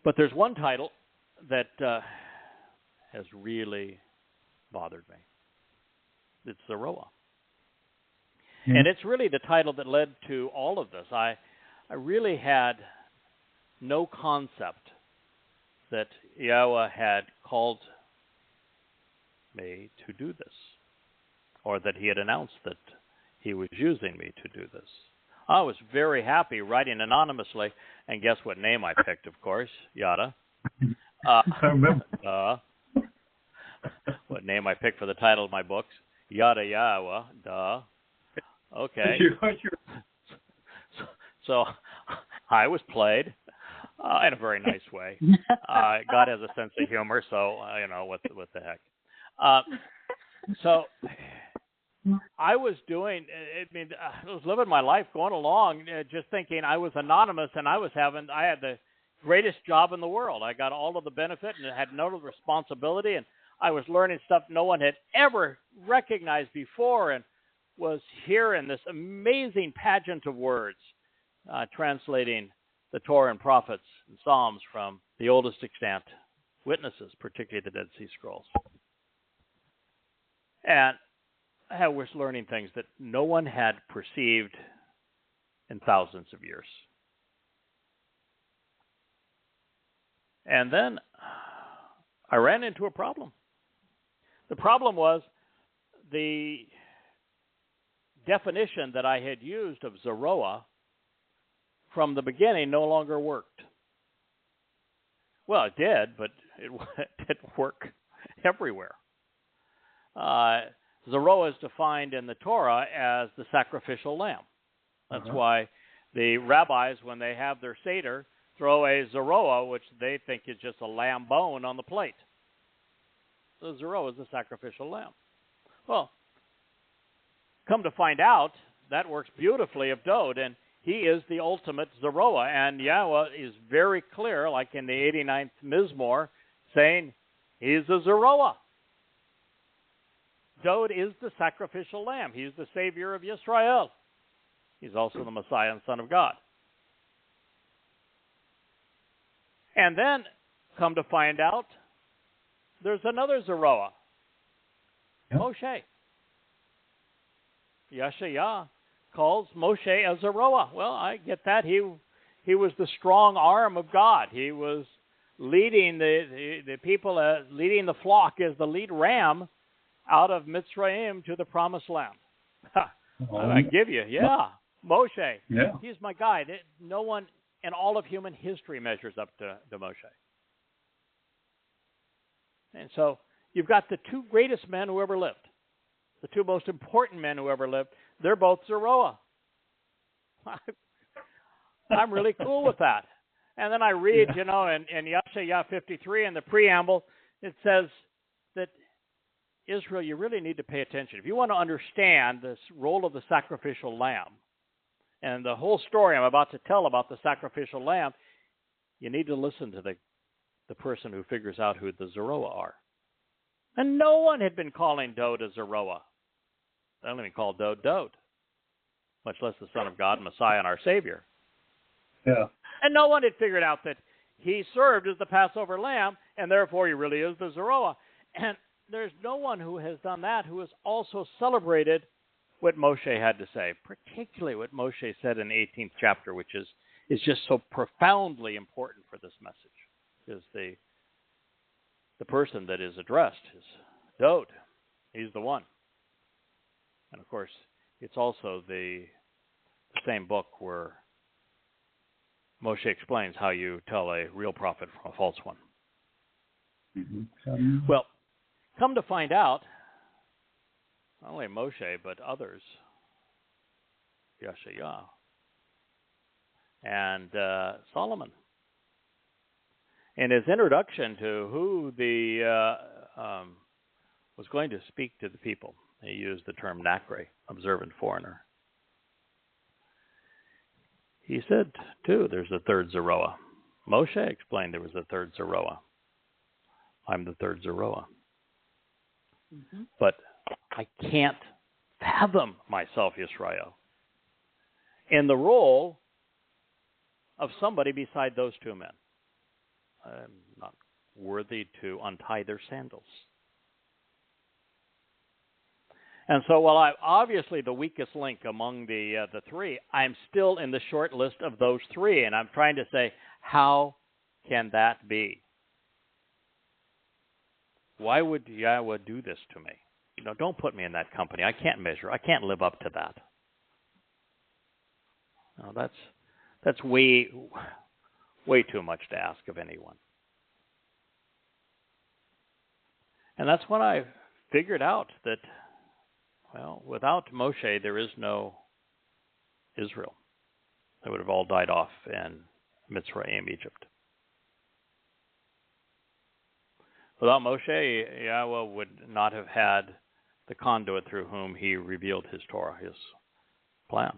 But there's one title that has really bothered me. It's Zarowa. And it's really the title that led to all of this. I really had no concept that Yahweh had called me to do this, or that he had announced that he was using me to do this. I was very happy writing anonymously, and guess what name I picked, of course? Yada. I remember. What name I picked for the title of my books? Yada Yahowah. Duh. Okay. So I was played in a very nice way. God has a sense of humor, so what the heck. So I was doing. I was living my life, going along, just thinking I was anonymous, and I had the greatest job in the world. I got all of the benefit and had no responsibility, and I was learning stuff no one had ever recognized before, and was here in this amazing pageant of words, translating the Torah and prophets and Psalms from the oldest extant witnesses, particularly the Dead Sea Scrolls. And I was learning things that no one had perceived in thousands of years. And then I ran into a problem. The problem was the definition that I had used of Zarowa from the beginning no longer worked. Well, it did, but it didn't work everywhere. Zarowa is defined in the Torah as the sacrificial lamb. That's why the rabbis, when they have their Seder, throw a Zarowa, which they think is just a lamb bone, on the plate. So Zarowa is the sacrificial lamb. Well, come to find out, that works beautifully of Dowd, and he is the ultimate Zarowa. And Yahweh is very clear, like in the 89th Mizmor, saying he's a Zarowa. Dowd is the sacrificial lamb. He's the savior of Yisra'el. He's also the Messiah and Son of God. And then, come to find out, there's another Zarowa, Moshe. Yah calls Moshe a Zarowa. Well, I get that. He was the strong arm of God. He was leading the people, leading the flock as the lead ram out of Mitzrayim to the promised land. I give you, Moshe. Yeah. He's my guide. No one in all of human history measures up to Moshe. And so you've got the two greatest men who ever lived, the two most important men who ever lived. They're both Zarowa. I'm really cool with that. And then I read, in Yahshua 53 in the preamble, it says that Israel, you really need to pay attention. If you want to understand this role of the sacrificial lamb and the whole story I'm about to tell about the sacrificial lamb, you need to listen to the person who figures out who the Zarowa are. And no one had been calling Dowd a Zarowa. They only called Dowd, much less the Son of God, Messiah, and our Savior. Yeah. And no one had figured out that he served as the Passover lamb, and therefore he really is the Zarowa. And there's no one who has done that who has also celebrated what Moshe had to say, particularly what Moshe said in the 18th chapter, which is just so profoundly important for this message. Because the person that is addressed is Dowd. He's the one. And of course, it's also the same book where Moshe explains how you tell a real prophet from a false one. Mm-hmm. Well, come to find out, not only Moshe, but others, Yahshua and Solomon. in his introduction to who was going to speak to the people, he used the term Nakre, observant foreigner. He said, too, there's a third Zarowa. Moshe explained there was a third Zarowa. I'm the third Zarowa. Mm-hmm. But I can't fathom myself, Yisra'el, in the role of somebody beside those two men. I'm not worthy to untie their sandals. And so while I'm obviously the weakest link among the three, I'm still in the short list of those three. And I'm trying to say, how can that be? Why would Yahweh do this to me? Don't put me in that company. I can't measure. I can't live up to that. No, that's way too much to ask of anyone. And that's when I figured out that, well, without Moshe, there is no Israel. They would have all died off in Mitzrayim, Egypt. Without Moshe, Yahweh would not have had the conduit through whom he revealed his Torah, his plan,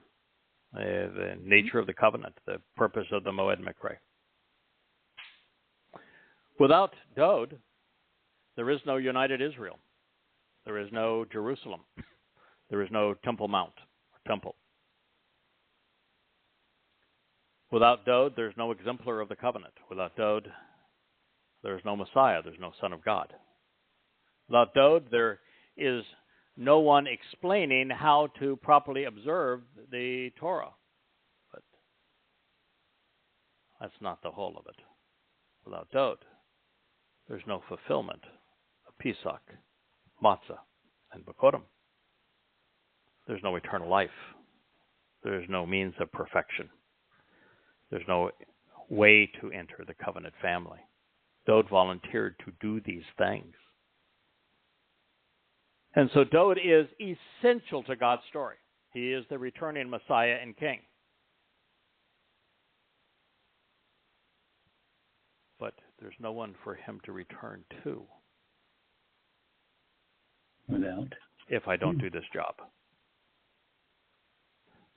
the nature of the covenant, the purpose of the Moed Mikre. Without Dowd, there is no united Israel. There is no Jerusalem. There is no Temple Mount or temple. Without Dowd, there's no exemplar of the covenant. Without Dowd, there's no Messiah. There's no Son of God. Without Dowd, there is no one explaining how to properly observe the Torah. But that's not the whole of it. Without Dowd, there's no fulfillment of Pesach, Matzah, and Bakorim. There's no eternal life. There's no means of perfection. There's no way to enter the covenant family. Dowd volunteered to do these things. And so Dowd is essential to God's story. He is the returning Messiah and King. But there's no one for him to return to. Without? If I don't do this job.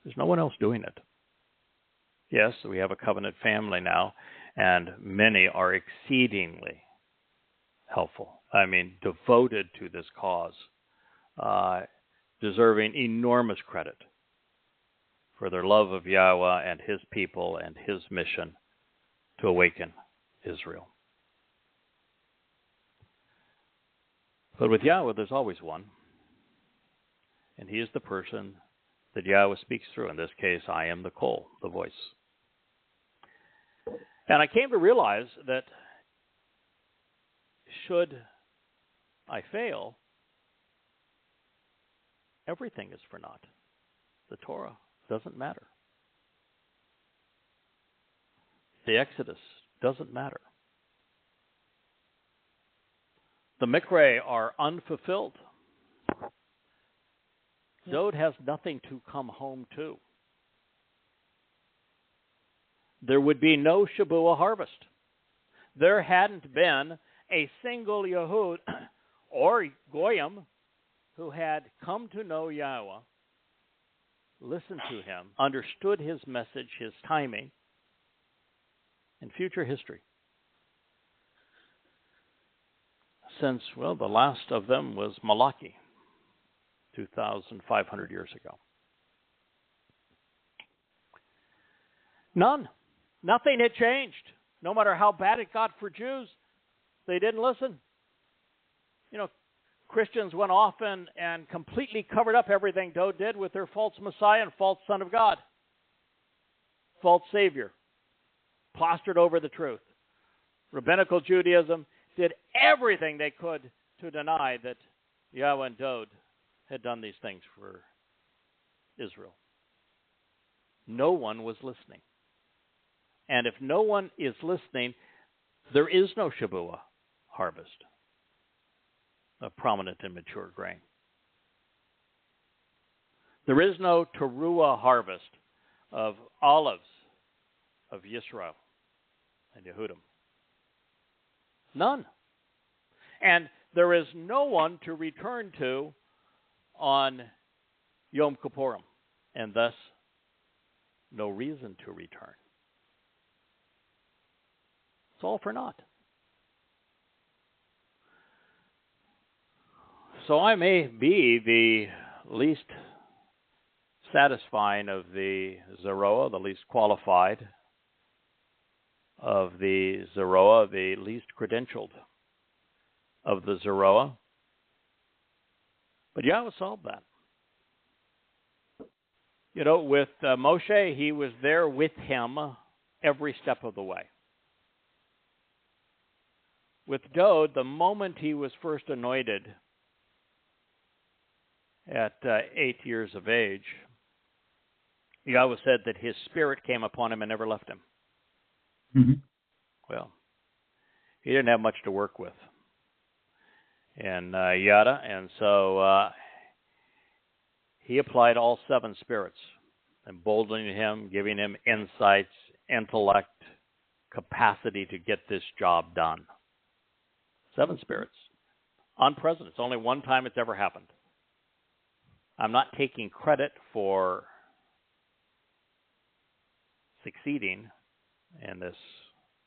There's no one else doing it. Yes, we have a covenant family now, and many are exceedingly helpful. I mean, devoted to this cause, deserving enormous credit for their love of Yahweh and his people and his mission to awaken Israel. But with Yahweh, there's always one. And he is the person that Yahweh speaks through. In this case, I am the Qowl, the voice. And I came to realize that should I fail, everything is for naught. The Torah doesn't matter. The Exodus doesn't matter. The Mikre are unfulfilled. Dowd has nothing to come home to. There would be no Shabuah harvest. There hadn't been a single Yehud or Goyim who had come to know Yahweh, listened to him, understood his message, his timing, and future history. Since, well, the last of them was Malachi, 2,500 years ago. None. Nothing had changed. No matter how bad it got for Jews, they didn't listen. You know, Christians went off and completely covered up everything Dowd did with their false Messiah and false Son of God. False Savior. Plastered over the truth. Rabbinical Judaism did everything they could to deny that Yahweh and Dowd had done these things for Israel. No one was listening. And if no one is listening, there is no Shabuah harvest of prominent and mature grain. There is no Teruah harvest of olives of Yisra'el and Yehudim. None. And there is no one to return to on Yom Kippurim, and thus no reason to return. It's all for naught. So I may be the least satisfying of the Zarowa, the least qualified of the Zarowa, the least credentialed of the Zarowa. But Yahweh solved that. You know, with Moshe, he was there with him every step of the way. With Dowd, the moment he was first anointed at 8 years of age, Yahweh said that his spirit came upon him and never left him. Mm-hmm. Well, he didn't have much to work with in Yada, and so he applied all 7 spirits, emboldening him, giving him insights, intellect, capacity to get this job done. 7 spirits. Unprecedented. It's only one time it's ever happened. I'm not taking credit for succeeding in this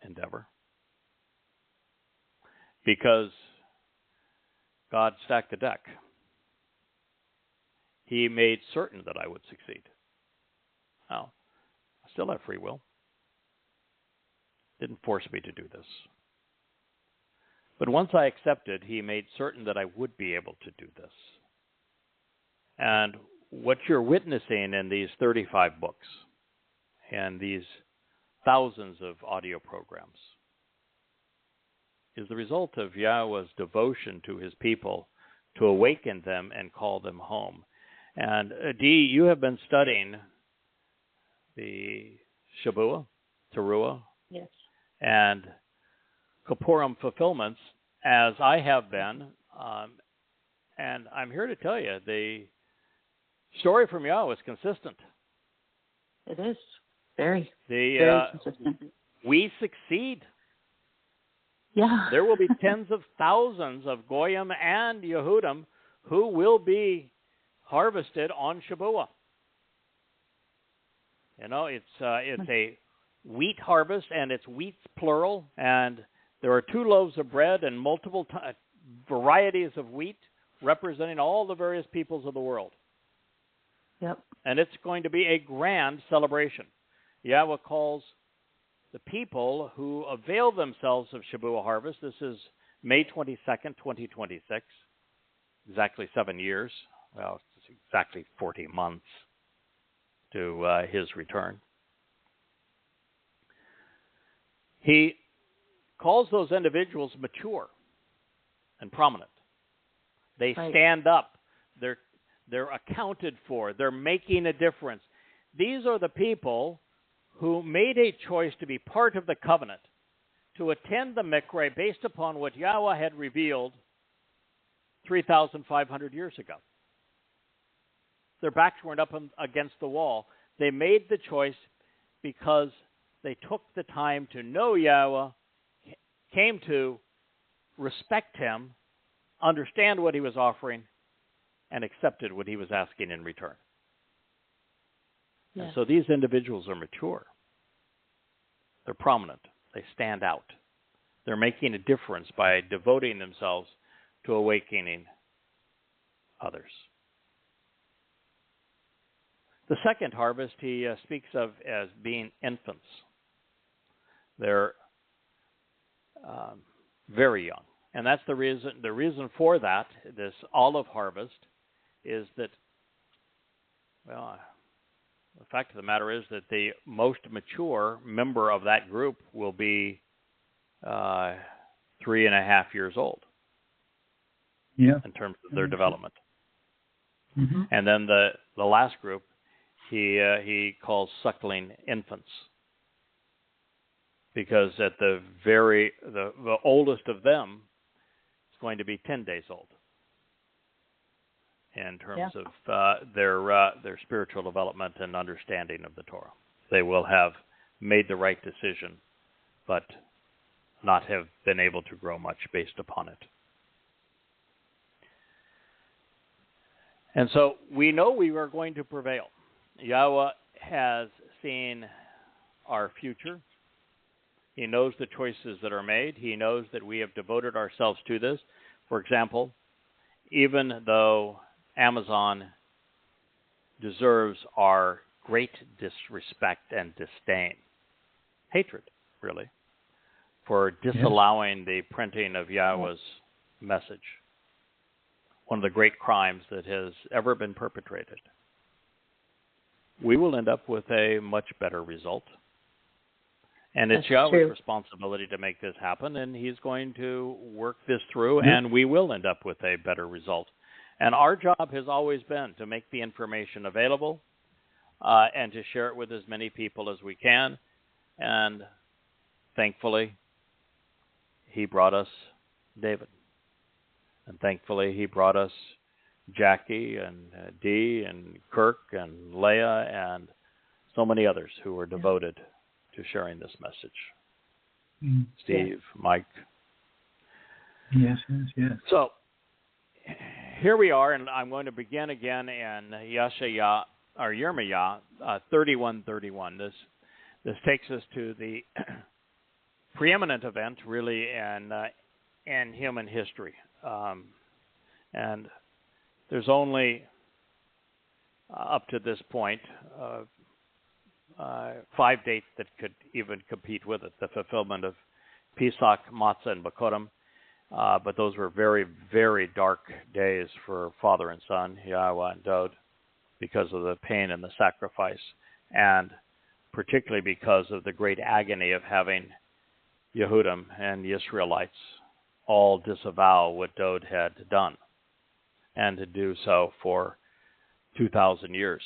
endeavor, because God stacked the deck. He made certain that I would succeed. Now, I still have free will. Didn't force me to do this. But once I accepted, he made certain that I would be able to do this. And what you're witnessing in these 35 books and these thousands of audio programs is the result of Yahweh's devotion to his people to awaken them and call them home. And Dee, you have been studying the Shabbat, Towrah, Yes. and Kippurim fulfillments, as I have been. And I'm here to tell you, the story from Yahweh is consistent. It is. Very The consistent. we succeed. Yeah. There will be tens of thousands of Goyim and Yehudim who will be harvested on Shabbat. You know, it's a wheat harvest, and it's wheat plural, and there are 2 loaves of bread and multiple varieties of wheat representing all the various peoples of the world. Yep. And it's going to be a grand celebration. Yahweh calls the people who avail themselves of Shabbat harvest. This is May 22nd, 2026, exactly 7 years. Well, it's exactly 40 months to his return. He calls those individuals mature and prominent. They stand up. They're accounted for. They're making a difference. These are the people who made a choice to be part of the covenant, to attend the Mikra based upon what Yahweh had revealed 3,500 years ago. Their backs weren't up against the wall. They made the choice because they took the time to know Yahweh, came to respect him, understand what he was offering, and accepted what he was asking in return. Yeah. And so these individuals are mature. They're prominent. They stand out. They're making a difference by devoting themselves to awakening others. The second harvest he speaks of as being infants. They're very young. And that's the reason. The reason for that, this olive harvest, is that, well, the fact of the matter is that the most mature member of that group will be 3.5 years old. Yeah. In terms of their development. Mm-hmm. And then the last group, he calls suckling infants, because at the oldest of them is going to be 10 days old in terms of their spiritual development and understanding of the Torah. They will have made the right decision, but not have been able to grow much based upon it. And so we know we are going to prevail. Yahweh has seen our future. He knows the choices that are made. He knows that we have devoted ourselves to this. For example, even though Amazon deserves our great disrespect and disdain, hatred, really, for disallowing the printing of Yahweh's message, one of the great crimes that has ever been perpetrated, we will end up with a much better result. And it's Yahweh's responsibility to make this happen, and he's going to work this through, and we will end up with a better result. And our job has always been to make the information available and to share it with as many people as we can. And thankfully, he brought us David. And thankfully, he brought us Jackie and Dee and Kirk and Leah and so many others who were devoted to sharing this message. Steve, Mike. Yes. So here we are, and I'm going to begin again in Yeshaya or Yirma'yah 31:31. This takes us to the preeminent event, really, in human history. And there's only up to this point 5 dates that could even compete with it: the fulfillment of Pesach, Matzah, and Bikurim. But those were very, very dark days for father and son, Yahweh and Dowd, because of the pain and the sacrifice, and particularly because of the great agony of having Yehudim and Yisra'elites all disavow what Dowd had done, and to do so for 2,000 years.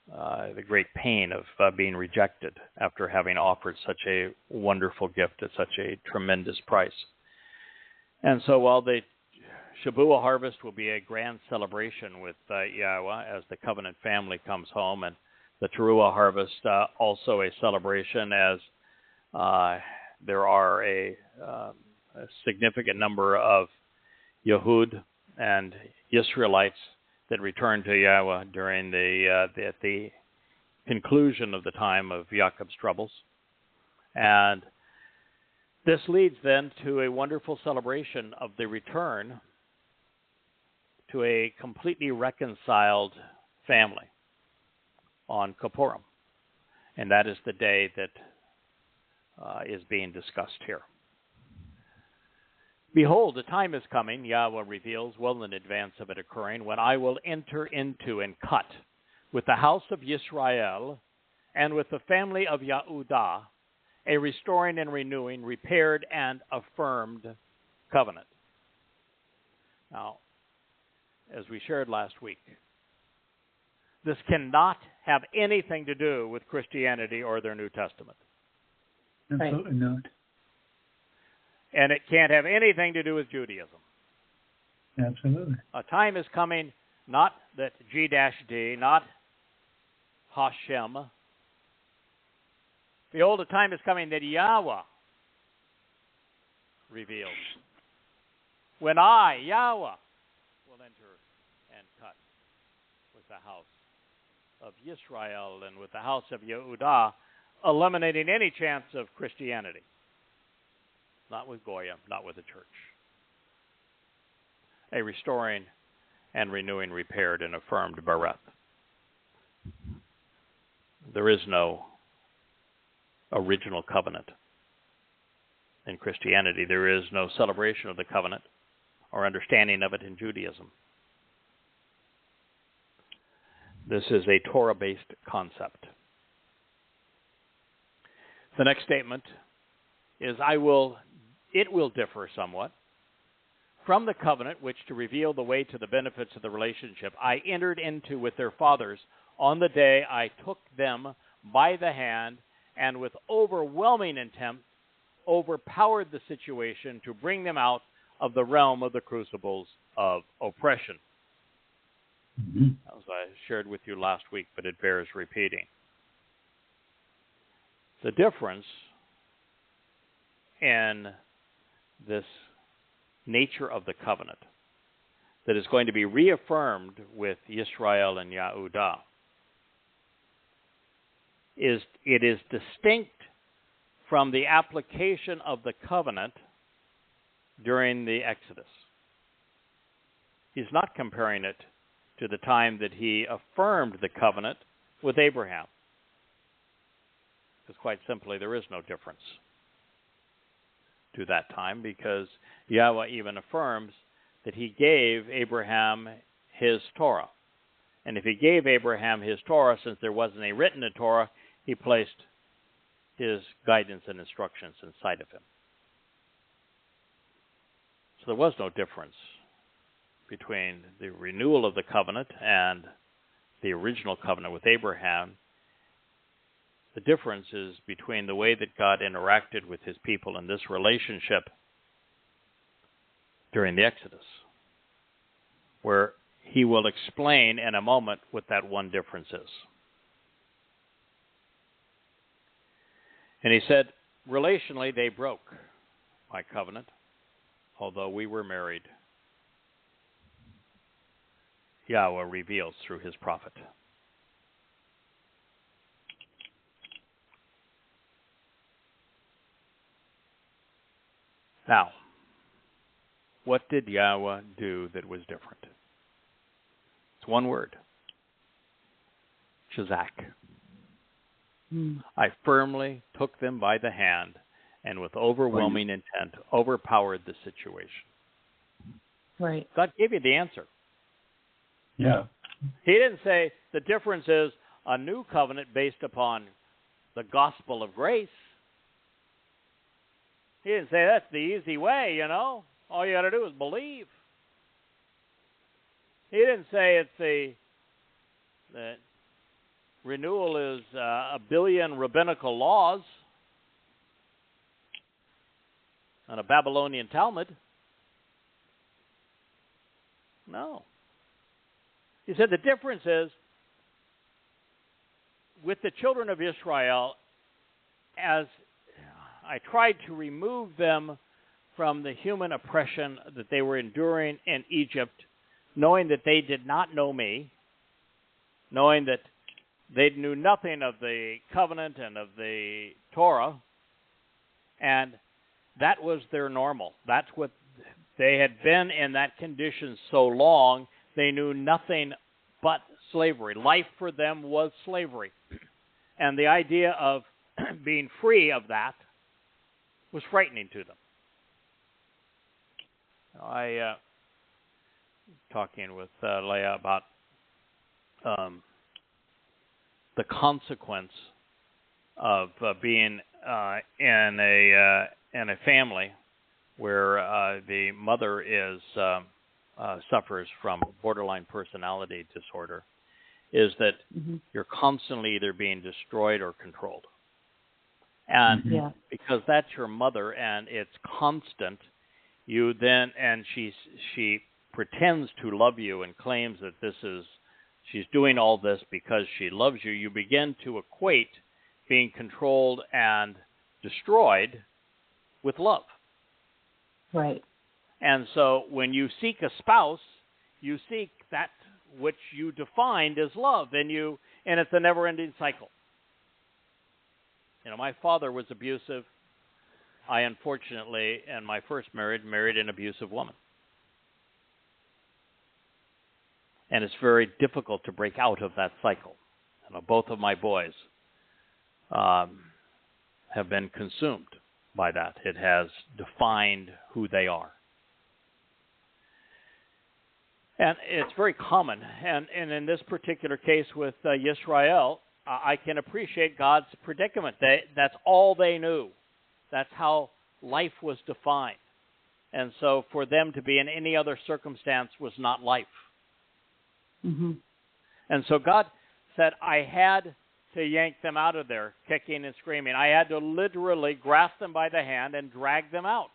The great pain of being rejected after having offered such a wonderful gift at such a tremendous price. And so while the Shabuah harvest will be a grand celebration with Yahweh as the covenant family comes home, and the Towrah harvest also a celebration as there are a significant number of Yehud and Yisraelites that return to Yahweh during at the conclusion of the time of Jacob's troubles. And this leads then to a wonderful celebration of the return to a completely reconciled family on Kippurim. And that is the day that is being discussed here. Behold, the time is coming, Yahweh reveals well in advance of it occurring, when I will enter into and cut with the house of Yisra'el and with the family of Yehudah a restoring and renewing, repaired and affirmed covenant. Now, as we shared last week, this cannot have anything to do with Christianity or their New Testament. Absolutely not. And it can't have anything to do with Judaism. Absolutely. A time is coming, not that G-D, not Hashem. Behold, a time is coming that Yahweh reveals. When I, Yahweh, will enter and cut with the house of Yisra'el and with the house of Yehudah, eliminating any chance of Christianity. Not with Goyim, not with the church. A restoring and renewing, repaired and affirmed Bereth. There is no original covenant in Christianity. There is no celebration of the covenant or understanding of it in Judaism. This is a Torah-based concept. The next statement is, it will differ somewhat from the covenant which, to reveal the way to the benefits of the relationship, I entered into with their fathers on the day I took them by the hand and with overwhelming intent overpowered the situation to bring them out of the realm of the crucibles of oppression. As I shared with you last week, but it bears repeating. The difference in this nature of the covenant that is going to be reaffirmed with Yisra'el and Yehudah is distinct from the application of the covenant during the Exodus. He's not comparing it to the time that he affirmed the covenant with Abraham. Because quite simply, there is no difference to that time, because Yahweh even affirms that he gave Abraham his Torah. And if he gave Abraham his Torah, since there wasn't a written Torah, he placed his guidance and instructions inside of him. So there was no difference between the renewal of the covenant and the original covenant with Abraham. The difference is between the way that God interacted with his people in this relationship during the Exodus, where he will explain in a moment what that one difference is. And he said, relationally, they broke my covenant, although we were married. Yahweh reveals through his prophet. Now, what did Yahweh do that was different? It's one word. Shazak. I firmly took them by the hand and with overwhelming intent overpowered the situation. Right. God gave you the answer. Yeah. He didn't say the difference is a new covenant based upon the gospel of grace. He didn't say that's the easy way, you know. All you got to do is believe. He didn't say it's the renewal is a billion rabbinical laws and a Babylonian Talmud. No. He said the difference is with the children of Israel, as I tried to remove them from the human oppression that they were enduring in Egypt, knowing that they did not know me, knowing that they knew nothing of the covenant and of the Torah, and that was their normal. That's what they had been in that condition so long, they knew nothing but slavery. Life for them was slavery. And the idea of being free of that was frightening to them. I talking with Leah about the consequence of being in a family where the mother is suffers from borderline personality disorder, is that you're constantly either being destroyed or controlled. And because that's your mother and it's constant, you then, and she pretends to love you and claims that she's doing all this because she loves you, you begin to equate being controlled and destroyed with love. Right. And so when you seek a spouse, you seek that which you defined as love, and it's a never-ending cycle. You know, my father was abusive. I unfortunately, in my first marriage, married an abusive woman. And it's very difficult to break out of that cycle. You know, both of my boys have been consumed by that. It has defined who they are. And it's very common. And in this particular case with Yisra'el, I can appreciate God's predicament. That's all they knew. That's how life was defined. And so for them to be in any other circumstance was not life. And so God said, I had to yank them out of there, kicking and screaming. I had to literally grasp them by the hand and drag them out.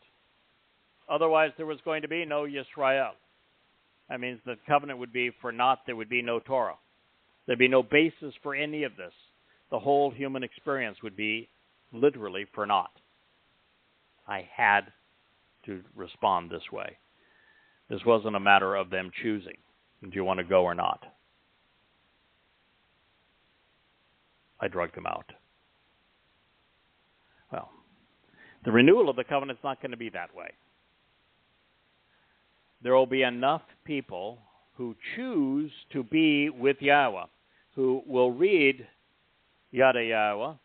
Otherwise, there was going to be no Yisra'el. That means the covenant would be for naught. There would be no Torah. There'd be no basis for any of this. The whole human experience would be literally for naught. I had to respond this way. This wasn't a matter of them choosing. Do you want to go or not? I drug them out. Well, the renewal of the covenant is not going to be that way. There will be enough people who choose to be with Yahweh, who will read Yada Yahowah,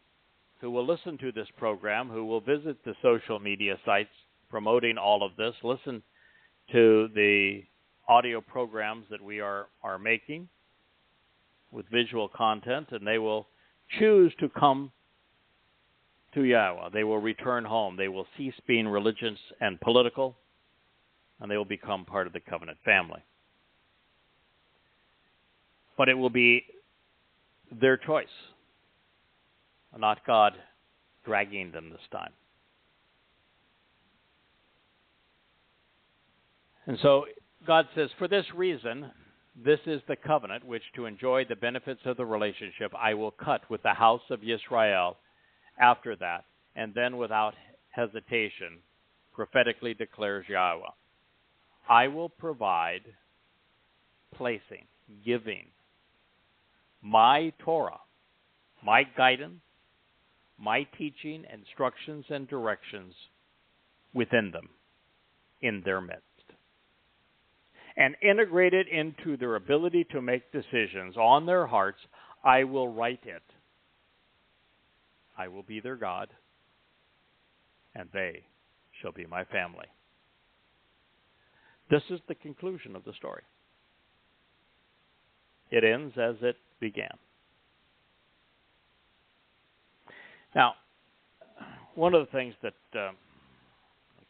who will listen to this program, who will visit the social media sites promoting all of this, listen to the audio programs that we are making with visual content, and they will choose to come to Yahweh. They will return home. They will cease being religious and political, and they will become part of the covenant family. But it will be their choice, not God dragging them this time. And so God says, for this reason, this is the covenant which, to enjoy the benefits of the relationship, I will cut with the house of Yisra'el after that, and then without hesitation, prophetically declares Yahweh. I will provide, placing, giving my Torah, my guidance, my teaching, instructions, and directions within them, in their midst, and integrated into their ability to make decisions on their hearts. I will write it. I will be their God, and they shall be my family. This is the conclusion of the story. It ends as it began. Now, one of the things that I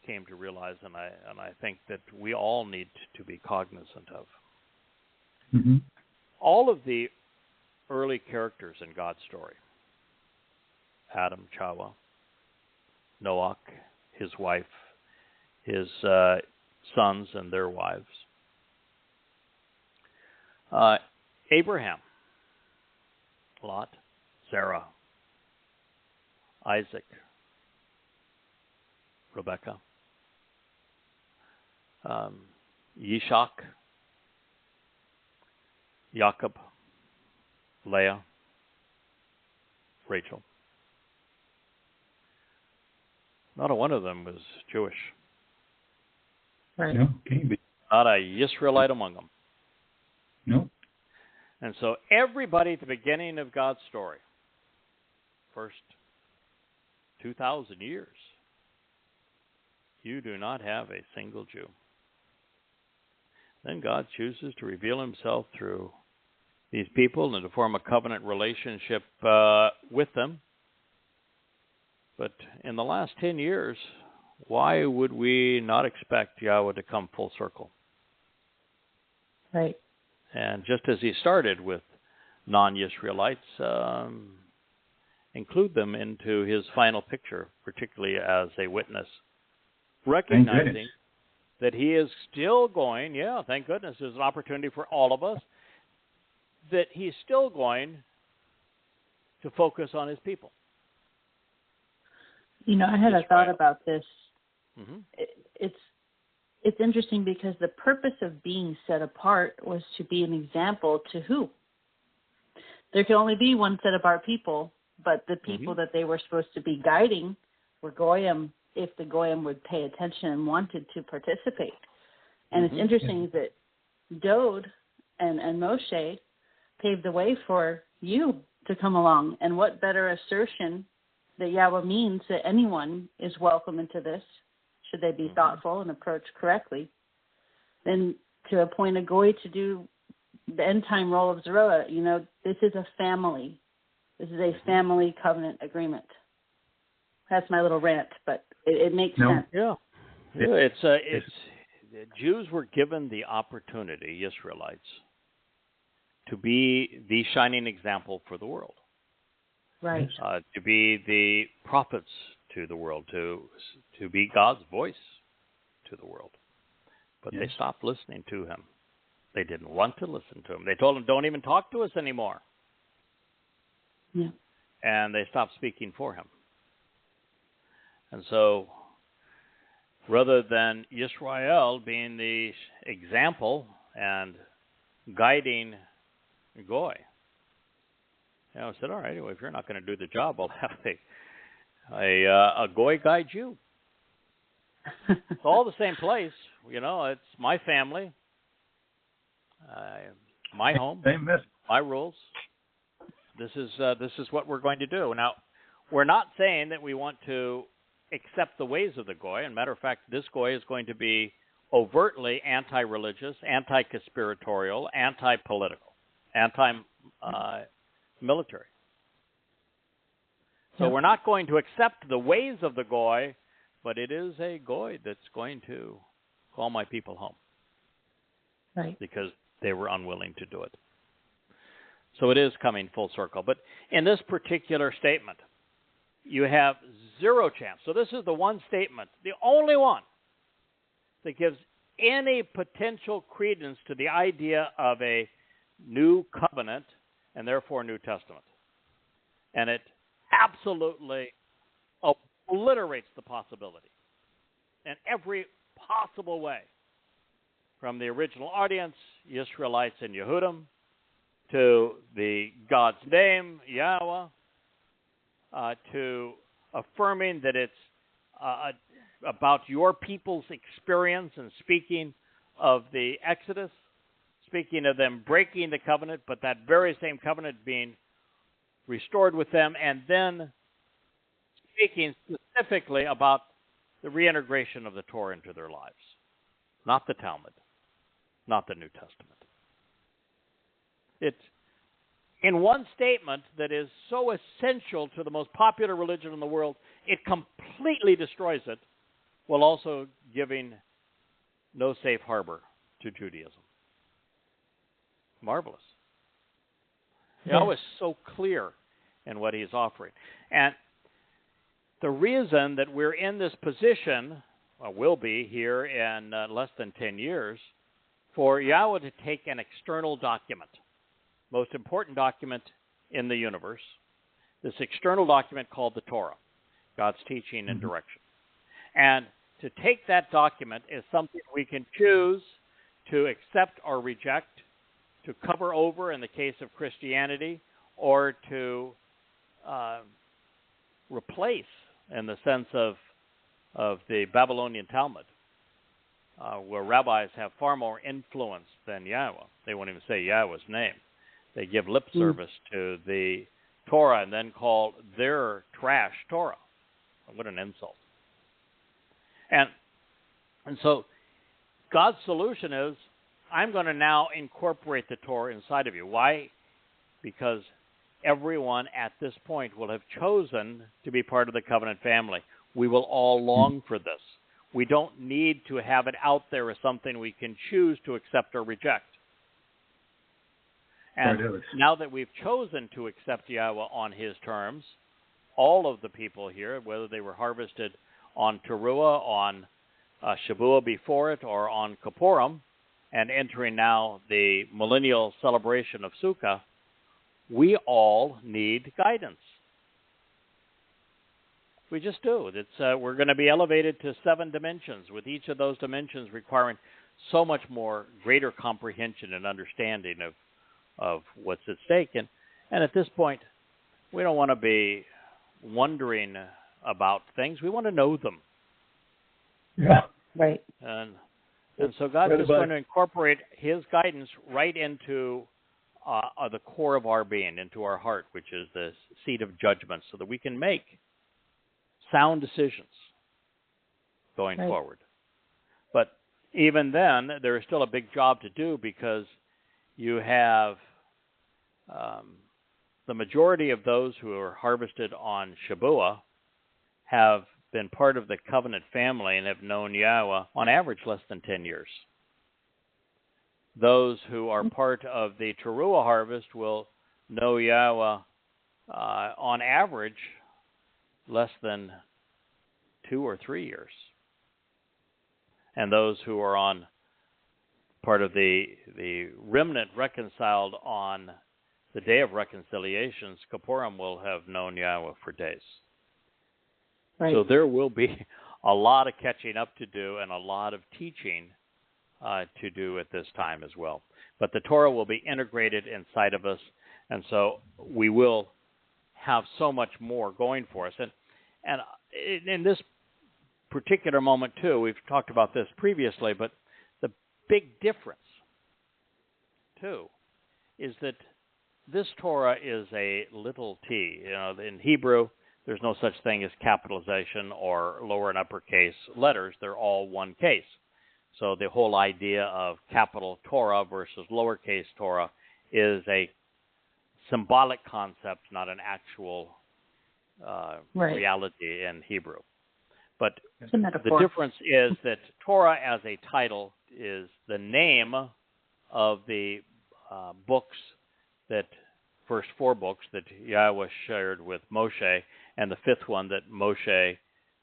came to realize, and I think that we all need to be cognizant of, all of the early characters in God's story, Adam, Chayah, Noah, his wife, his sons and their wives, Abraham, Lot, Sarah, Isaac, Rebecca, Yishak, Jacob, Leah, Rachel. Not a one of them was Jewish. Right. No, can't be. Not a Yisraelite among them. No. And so everybody at the beginning of God's story, first 2,000 years, you do not have a single Jew. Then God chooses to reveal himself through these people and to form a covenant relationship with them. But in the last 10 years, why would we not expect Yahweh to come full circle? Right. And just as he started with non-Yisraelites, include them into his final picture, particularly as a witness, recognizing that he is still going, thank goodness, there's an opportunity for all of us, that he's still going to focus on his people. You know, I had a thought about this. Mm-hmm. It's interesting because the purpose of being set apart was to be an example to who? There can only be one set apart people, but the people that they were supposed to be guiding were Goyim, if the Goyim would pay attention and wanted to participate. And it's interesting that Dowd and Moshe paved the way for you to come along. And what better assertion that Yahweh means that anyone is welcome into this, should they be thoughtful and approach correctly, than to appoint a goy to do the end-time role of Zarowa. You know, this is a family. This is a family covenant agreement. That's my little rant, but it makes sense. Yeah. It's Jews were given the opportunity, Israelites, to be the shining example for the world. Right. To be the prophets to the world, to be God's voice to the world. But they stopped listening to him. They didn't want to listen to him. They told him, don't even talk to us anymore. Yeah. And they stopped speaking for him. And so rather than Yisra'el being the example and guiding goy. I said, all right, well, if you're not going to do the job, I'll have a goy guide you. It's all the same place. It's my family, my home, my rules. This is what we're going to do. Now, we're not saying that we want to accept the ways of the goy. As a matter of fact, this goy is going to be overtly anti-religious, anti-conspiratorial, anti-political, anti-military. So we're not going to accept the ways of the goy, but it is a goy that's going to call my people home. Right. Because they were unwilling to do it. So it is coming full circle. But in this particular statement, you have zero chance. So this is the one statement, the only one that gives any potential credence to the idea of a new covenant and therefore New Testament. And it absolutely obliterates the possibility in every possible way. From the original audience, Israelites and Yehudim, to the God's name, Yahweh, to affirming that it's about your people's experience and speaking of the Exodus, speaking of them breaking the covenant, but that very same covenant being restored with them, and then speaking specifically about the reintegration of the Torah into their lives. Not the Talmud, not the New Testament. It's in one statement that is so essential to the most popular religion in the world, it completely destroys it, while also giving no safe harbor to Judaism. Marvelous. Yahweh is so clear in what he's offering. And the reason that we're in this position, or will be here in less than 10 years, for Yahweh to take an external document, most important document in the universe, this external document called the Torah, God's teaching and direction. And to take that document is something we can choose to accept or reject, to cover over in the case of Christianity, or to replace in the sense of the Babylonian Talmud, where rabbis have far more influence than Yahweh. They won't even say Yahweh's name. They give lip service to the Torah and then call their trash Torah. What an insult. And so God's solution is, I'm going to now incorporate the Torah inside of you. Why? Because everyone at this point will have chosen to be part of the covenant family. We will all long for this. We don't need to have it out there as something we can choose to accept or reject. And now that we've chosen to accept Yahweh on his terms, all of the people here, whether they were harvested on Teruah, on Shavuot before it, or on Kippurim, and entering now the millennial celebration of Sukkah, we all need guidance. We just do. We're going to be elevated to 7 dimensions, with each of those dimensions requiring so much more greater comprehension and understanding of what's at stake. And at this point, we don't want to be wondering about things. We want to know them. Yeah. Right. And so God is going to incorporate his guidance right into the core of our being, into our heart, which is the seat of judgment, so that we can make sound decisions going forward. But even then, there is still a big job to do, because you have the majority of those who are harvested on Shavuot have been part of the covenant family and have known Yahweh on average less than 10 years. Those who are part of the Teruah harvest will know Yahweh on average less than 2 or 3 years. And those who are on part of the remnant reconciled on the day of reconciliations, Kippurim, will have known Yahweh for days. Right. So there will be a lot of catching up to do and a lot of teaching to do at this time as well. But the Torah will be integrated inside of us, and so we will have so much more going for us. And in this particular moment, too, we've talked about this previously, but the big difference, too, is that this Torah is a little t. You know, in Hebrew, there's no such thing as capitalization or lower and uppercase letters. They're all one case. So the whole idea of capital Torah versus lowercase Torah is a symbolic concept, not an actual reality in Hebrew. But the difference is that Torah as a title is the name of the books, that first 4 books that Yahweh shared with Moshe, and the 5th one that Moshe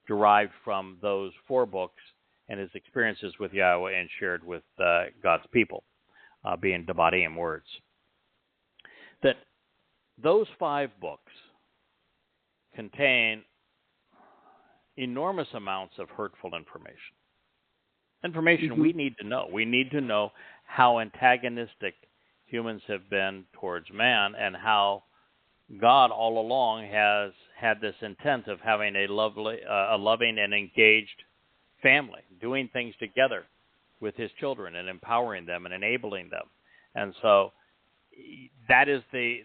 derived from those 4 books and his experiences with Yahweh and shared with God's people, being Devarim, words. That those 5 books contain enormous amounts of hurtful information. Information we need to know. We need to know how antagonistic humans have been towards man, and how God all along has had this intent of having a loving and engaged family, doing things together with his children and empowering them and enabling them. And so that is the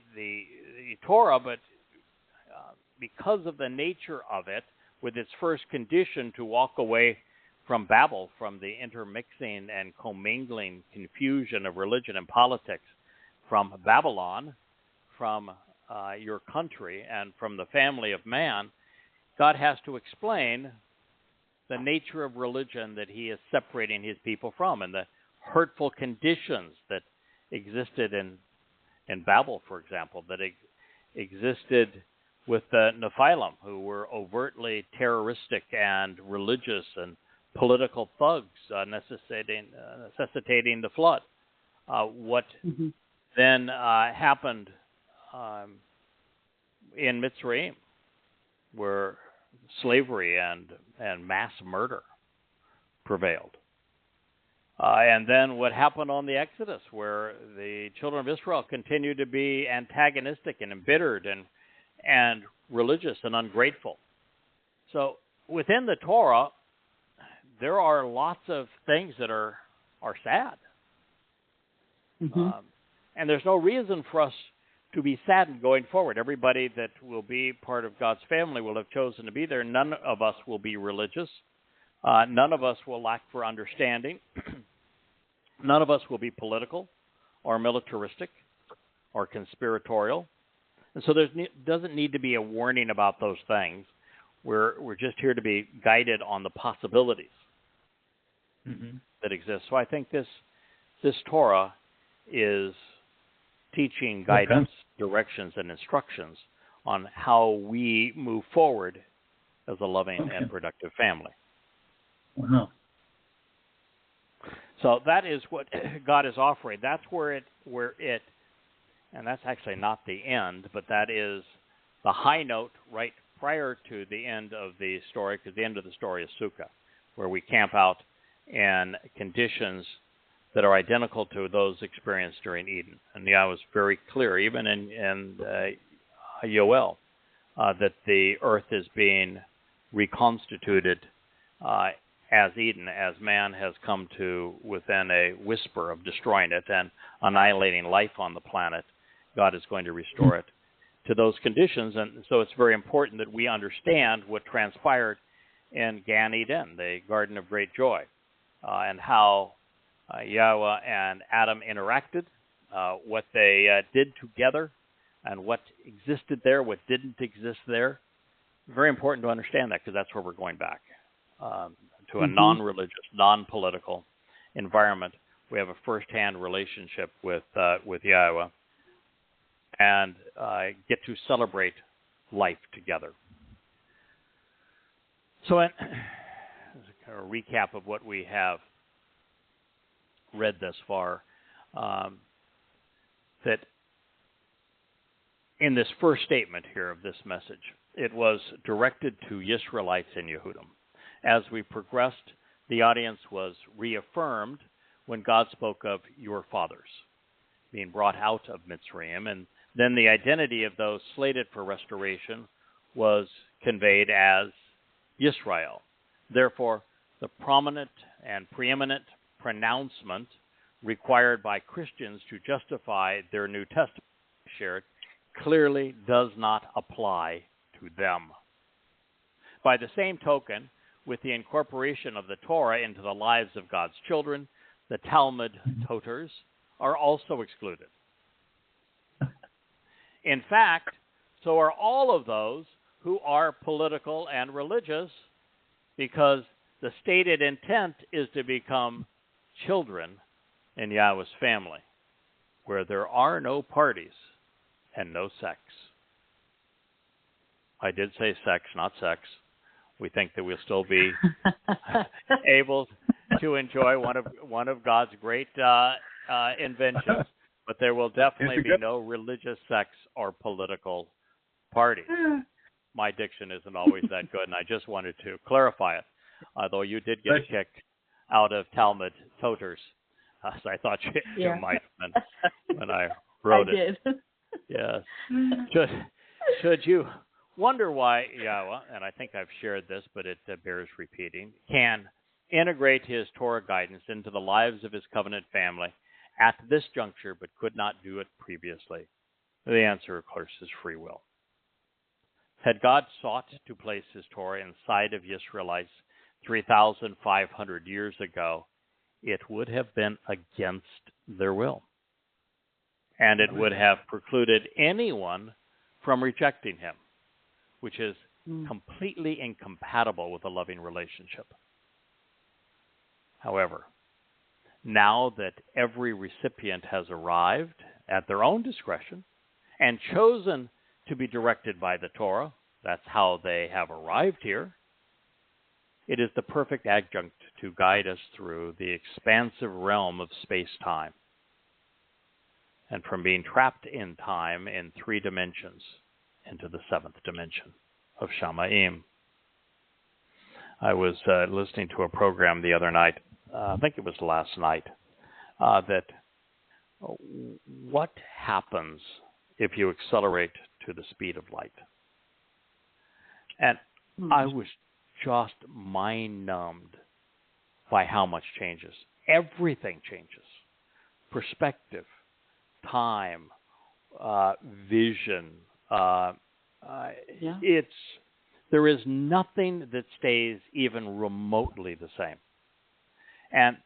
Torah, but because of the nature of it, with its first condition to walk away from Babel, from the intermixing and commingling confusion of religion and politics, from Babylon, from your country, and from the family of man, God has to explain the nature of religion that he is separating his people from, and the hurtful conditions that existed in Babel, for example, that existed with the Nephilim, who were overtly terroristic and religious and political thugs, necessitating the flood. What then happened in Mitzrayim, where slavery and mass murder prevailed. And then what happened on the Exodus, where the children of Israel continued to be antagonistic and embittered and religious and ungrateful. So within the Torah, there are lots of things that are sad. And there's no reason for us to be saddened going forward. Everybody that will be part of God's family will have chosen to be there. None of us will be religious. None of us will lack for understanding. None of us will be political or militaristic or conspiratorial. And so there doesn't need to be a warning about those things. We're just here to be guided on the possibilities that exist. So I think this Torah is teaching guidance, directions, and instructions on how we move forward as a loving and productive family. Wow. So that is what God is offering. That's where it, and that's actually not the end, but that is the high note right prior to the end of the story, because the end of the story is Sukkah, where we camp out in conditions that are identical to those experienced during Eden. And Yah was very clear, even in Yow'el, that the earth is being reconstituted as Eden, as man has come to within a whisper of destroying it and annihilating life on the planet. God is going to restore it to those conditions. And so it's very important that we understand what transpired in Gan Eden, the Garden of Great Joy, and how Yahweh and Adam interacted, what they did together, and what existed there, what didn't exist there. Very important to understand that, because that's where we're going back, to a non-religious, non-political environment. We have a first-hand relationship with Yahweh, and get to celebrate life together. So as a kind of recap of what we have read thus far, that in this first statement here of this message, it was directed to Yisraelites in Yehudim. As we progressed, the audience was reaffirmed when God spoke of your fathers being brought out of Mitzrayim, and then the identity of those slated for restoration was conveyed as Yisra'el. Therefore, the prominent and preeminent pronouncement required by Christians to justify their New Testament shared clearly does not apply to them. By the same token, with the incorporation of the Torah into the lives of God's children, the Talmud toters are also excluded. In fact, so are all of those who are political and religious, because the stated intent is to become children in Yahweh's family, where there are no parties and no sex. I did say sex, not sex. We think that we'll still be able to enjoy one of God's great inventions, but there will definitely be no religious sex or political parties. My diction isn't always that good, and I just wanted to clarify it, although you did get a kick out of Talmud toters, so I thought you might when I wrote it. I did. Yes. Should you wonder why Yahweh, and I think I've shared this, but it bears repeating, can integrate his Torah guidance into the lives of his covenant family at this juncture, but could not do it previously? The answer, of course, is free will. Had God sought to place his Torah inside of Yisraelites 3,500 years ago, it would have been against their will. And it would have precluded anyone from rejecting him, which is completely incompatible with a loving relationship. However, now that every recipient has arrived at their own discretion and chosen to be directed by the Torah, that's how they have arrived here, it is the perfect adjunct to guide us through the expansive realm of space-time, and from being trapped in time in 3 dimensions into the 7th dimension of Shamayim. I was listening to a program the other night, I think it was last night, that what happens if you accelerate to the speed of light? And I was just mind-numbed by how much changes. Everything changes. Perspective, time, vision. There is nothing that stays even remotely the same. And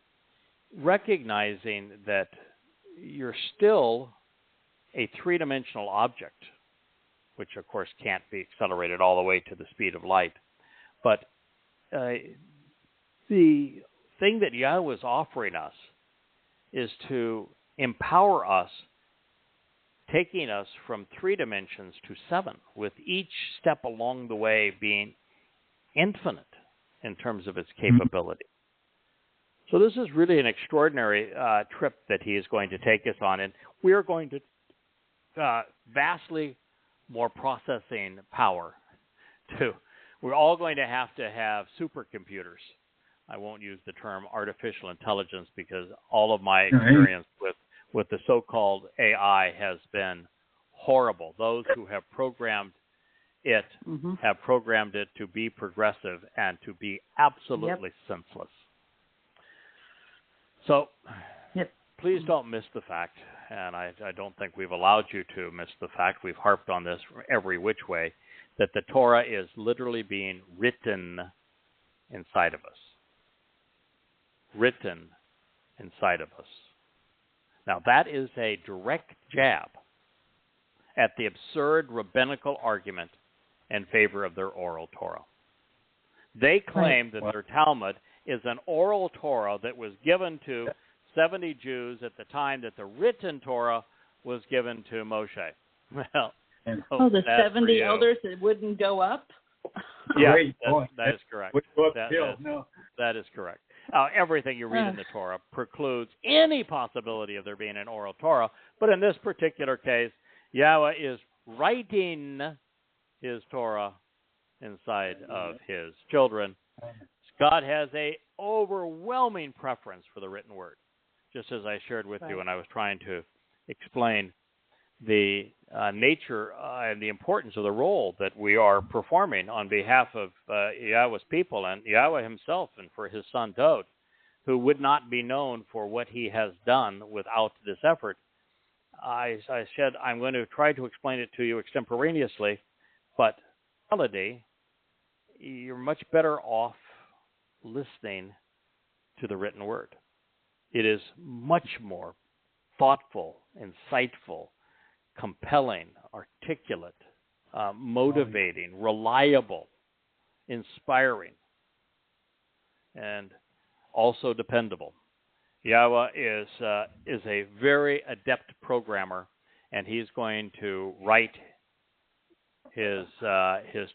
recognizing that you're still a 3-dimensional object, which of course can't be accelerated all the way to the speed of light, but the thing that Yahweh is offering us is to empower us, taking us from 3 dimensions to 7, with each step along the way being infinite in terms of its capability. So this is really an extraordinary trip that he is going to take us on, and we are going to vastly more processing power. We're all going to have supercomputers. I won't use the term artificial intelligence because all of my experience with the so-called AI has been horrible. Those who have programmed it have programmed it to be progressive and to be absolutely senseless. So please don't miss the fact, and I don't think we've allowed you to miss the fact, we've harped on this every which way, that the Torah is literally being written inside of us. Written inside of us. Now that is a direct jab at the absurd rabbinical argument in favor of their oral Torah. They claim that their Talmud is an oral Torah that was given to 70 Jews at the time that the written Torah was given to Moshe. Well, the 70 elders that wouldn't go up? Yeah, that is correct. That is correct. Everything you read in the Torah precludes any possibility of there being an oral Torah, but in this particular case, Yahweh is writing his Torah inside of his children. It's God has a overwhelming preference for the written word, just as I shared with you when I was trying to explain the nature and the importance of the role that we are performing on behalf of Yahweh's people and Yahweh himself and for his son Dowd, who would not be known for what he has done without this effort. I said I'm going to try to explain it to you extemporaneously, but in reality, you're much better off listening to the written word. It is much more thoughtful, insightful, compelling, articulate, motivating, reliable, inspiring, and also dependable. Yahweh is a very adept programmer, and he's going to write his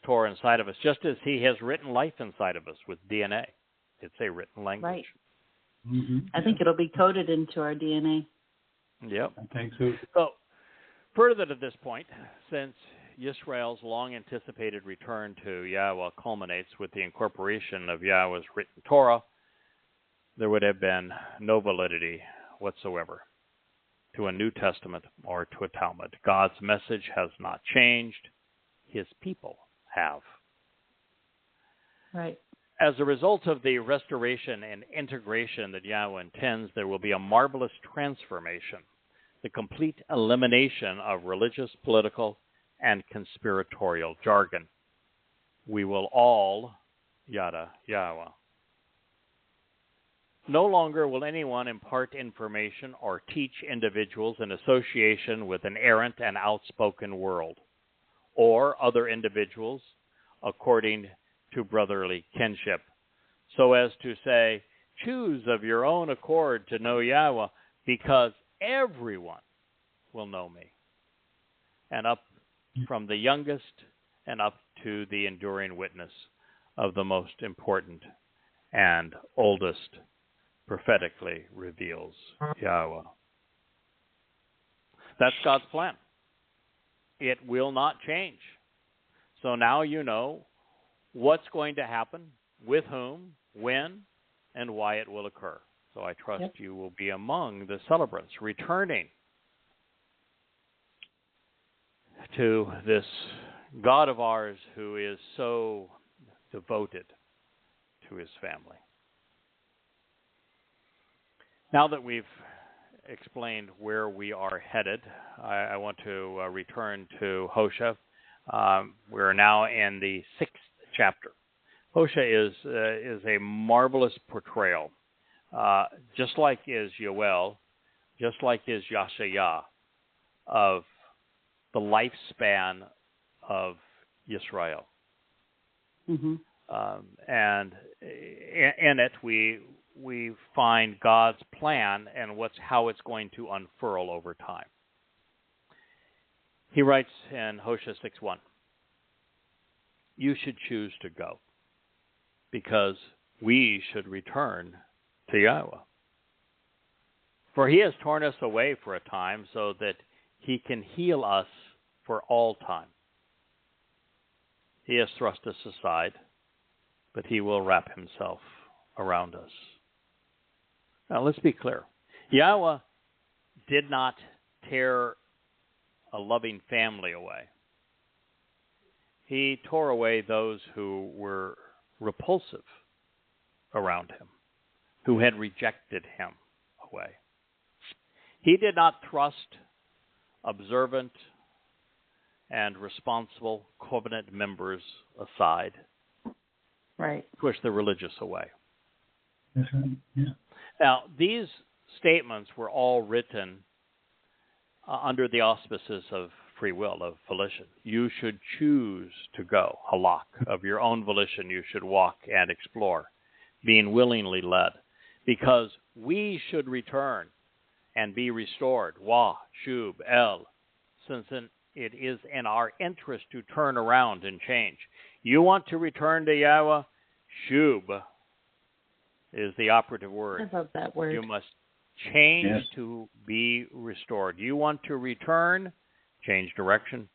Torah inside of us, just as he has written life inside of us with DNA. It's a written language. Right. Mm-hmm. I think it'll be coded into our DNA. Yep. I think so. So, further to this point, since Yisrael's long-anticipated return to Yahweh culminates with the incorporation of Yahweh's written Torah, there would have been no validity whatsoever to a New Testament or to a Talmud. God's message has not changed. His people have. Right. As a result of the restoration and integration that Yahweh intends, there will be a marvelous transformation, the complete elimination of religious, political, and conspiratorial jargon. We will all Yada Yahowah. No longer will anyone impart information or teach individuals in association with an errant and outspoken world, or other individuals according to brotherly kinship, so as to say, choose of your own accord to know Yahweh, because everyone will know me, and up from the youngest and up to the enduring witness of the most important and oldest prophetically reveals Yahweh. That's God's plan. It will not change. So now you know what's going to happen, with whom, when, and why it will occur. So I trust you will be among the celebrants returning to this God of ours who is so devoted to his family. Now that we've explained where we are headed, I want to return to Hosea. We're now in the 6th chapter. Hosea is a marvelous portrayal, just like is Yow'el, just like is Yashayah, of the lifespan of Yisra'el. Mm-hmm. And in it, we find God's plan and how it's going to unfurl over time. He writes in Hosea 6:1, you should choose to go, because we should return to Yahweh. For he has torn us away for a time so that he can heal us for all time. He has thrust us aside, but he will wrap himself around us. Now let's be clear. Yahweh did not tear a loving family away. He tore away those who were repulsive around him, who had rejected him away. He did not thrust observant and responsible covenant members aside. Right. Push the religious away. That's right. Yeah. Now, these statements were all written under the auspices of free will, of volition. You should choose to go, halak, of your own volition. You should walk and explore, being willingly led, because we should return and be restored, wah, shub, el, since it is in our interest to turn around and change. You want to return to Yahweh? Shub is the operative word. I love that word. You must change to be restored. You want to return? Change direction.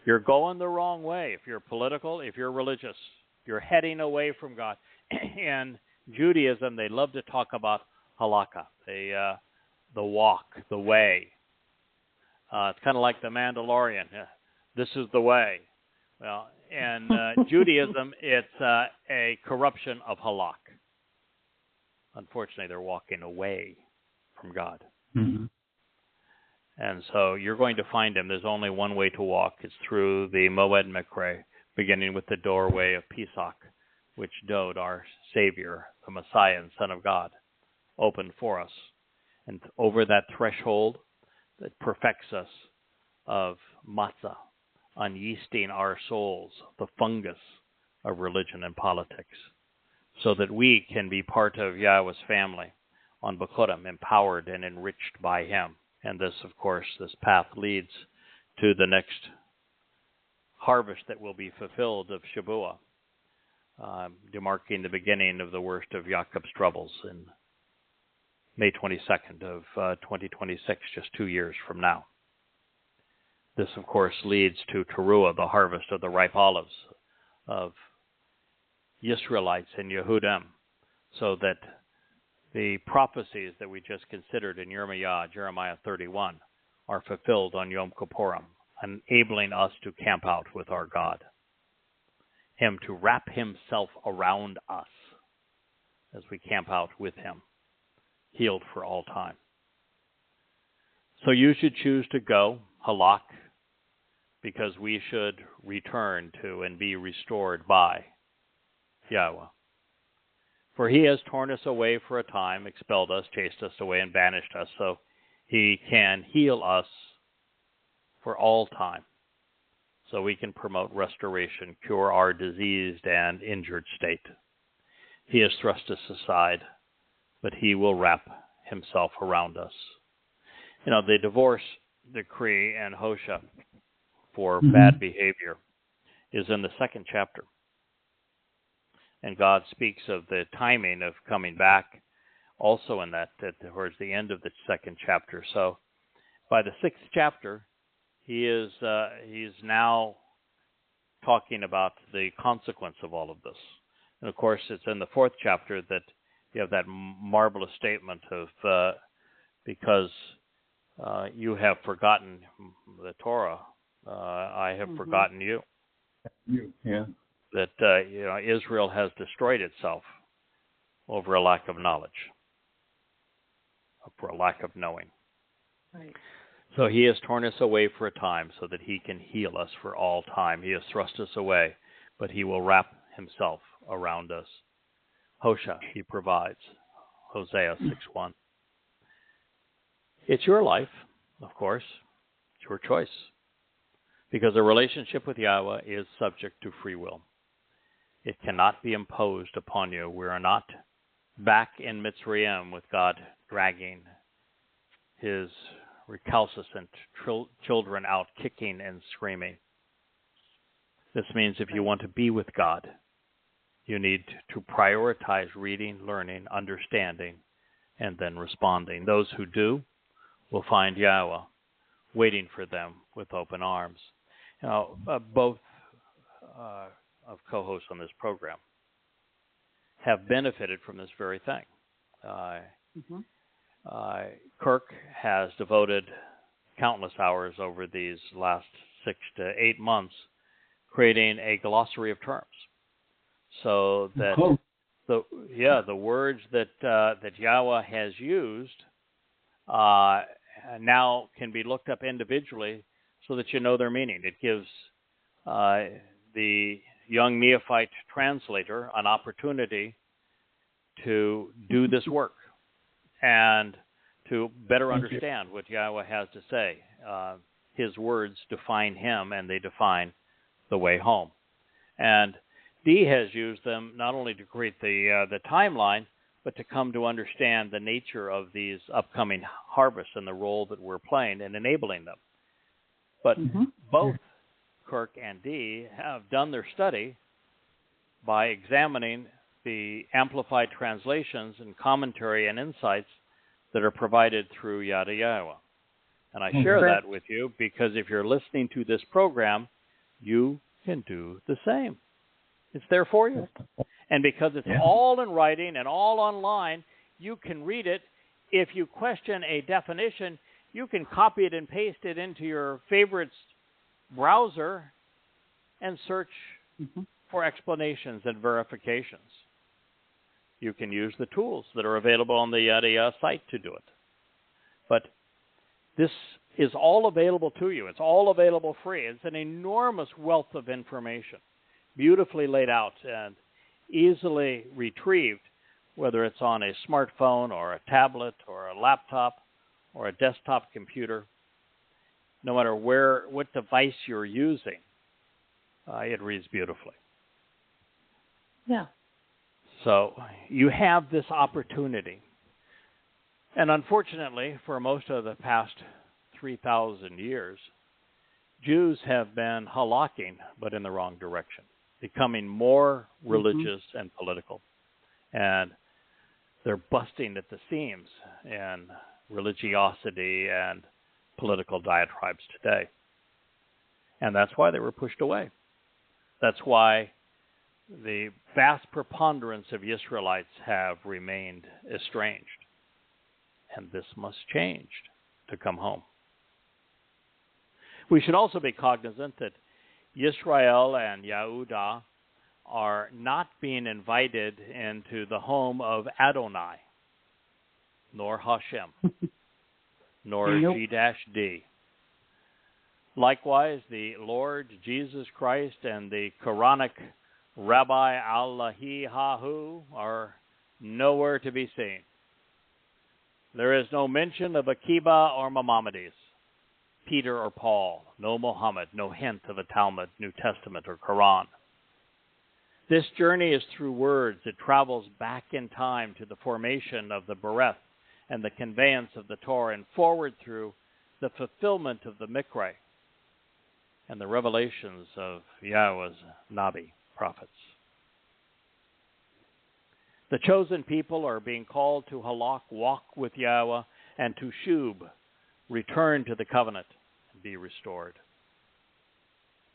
You're going the wrong way. If you're political, if you're religious, you're heading away from God. in Judaism, they love to talk about halakha, the walk, the way. It's kind of like the Mandalorian. This is the way. Well, in Judaism, it's a corruption of halak. Unfortunately, they're walking away from God. Mm-hmm. And so you're going to find him. There's only one way to walk. It's through the Moed Mikre, beginning with the doorway of Pesach, which Dowd, our Savior, the Messiah and Son of God, opened for us. And over that threshold that perfects us of matzah, unyeasting our souls, the fungus of religion and politics, so that we can be part of Yahweh's family on Bekurim, empowered and enriched by him. And this, of course, this path leads to the next harvest that will be fulfilled of Shabuah, demarking the beginning of the worst of Jacob's troubles in May 22nd of 2026, just 2 years from now. This, of course, leads to Towrah, the harvest of the ripe olives of Yisra'elites and Yehudim, so that the prophecies that we just considered in Yirma'yah, Jeremiah 31, are fulfilled on Yom Kippurim, enabling us to camp out with our God, him to wrap himself around us as we camp out with him, healed for all time. So you should choose to go, halak, because we should return to and be restored by Yahweh. For he has torn us away for a time, expelled us, chased us away, and banished us, so he can heal us for all time, so we can promote restoration, cure our diseased and injured state. He has thrust us aside, but he will wrap himself around us. You know, the divorce decree and Hosea for bad behavior is in the 2nd chapter. And God speaks of the timing of coming back also in that towards the end of the 2nd chapter. So by the 6th chapter, he's now talking about the consequence of all of this. And of course, it's in the 4th chapter that you have that marvelous statement of because you have forgotten the Torah, I have forgotten you. Yeah. That Israel has destroyed itself over a lack of knowledge, for a lack of knowing. Right. So he has torn us away for a time so that he can heal us for all time. He has thrust us away, but he will wrap himself around us. Hosea, he provides. Hosea 6:1. It's your life, of course. It's your choice. Because a relationship with Yahweh is subject to free will. It cannot be imposed upon you. We are not back in Mitzrayim with God dragging his recalcitrant children out, kicking and screaming. This means if you want to be with God, you need to prioritize reading, learning, understanding, and then responding. Those who do will find Yahweh waiting for them with open arms. Now, both of co-hosts on this program have benefited from this very thing. Kirk has devoted countless hours over these last 6 to 8 months creating a glossary of terms, so that the words that Yahweh has used now can be looked up individually, so that you know their meaning. It gives the young neophyte translator an opportunity to do this work and to better understand what Yahweh has to say. His words define him, and they define the way home. And Dee has used them not only to create the timeline, but to come to understand the nature of these upcoming harvests and the role that we're playing in enabling them. But both Kirk and Dee have done their study by examining the amplified translations and commentary and insights that are provided through Yada Yahowah. And I share that with you because if you're listening to this program, you can do the same. It's there for you. And because it's all in writing and all online, you can read it. If you question a definition, you can copy it and paste it into your favorite browser and search for explanations and verifications. You can use the tools that are available on the Yada Yahowah site to do it. But this is all available to you. It's all available free. It's an enormous wealth of information, beautifully laid out and easily retrieved, whether it's on a smartphone or a tablet or a laptop or a desktop computer. No matter what device you're using, it reads beautifully. Yeah. So you have this opportunity. And unfortunately, for most of the past 3,000 years, Jews have been halakking, but in the wrong direction, becoming more religious and political. And they're busting at the seams in religiosity and political diatribes today. And that's why they were pushed away. That's why the vast preponderance of Yisraelites have remained estranged. And this must change to come home. We should also be cognizant that Yisra'el and Yehuda are not being invited into the home of Adonai, nor Hashem, nor G-D. Likewise, the Lord Jesus Christ and the Quranic Rabbi Allahu Akbar are nowhere to be seen. There is no mention of Aqaba or Maimonides, Peter or Paul, no Muhammad, no hint of a Talmud, New Testament, or Quran. This journey is through words. It travels back in time to the formation of the Bereth and the conveyance of the Torah, and forward through the fulfillment of the Mikra and the revelations of Yahweh's Nabi, prophets. The chosen people are being called to halak, walk with Yahweh, and to shub, return to the covenant and be restored.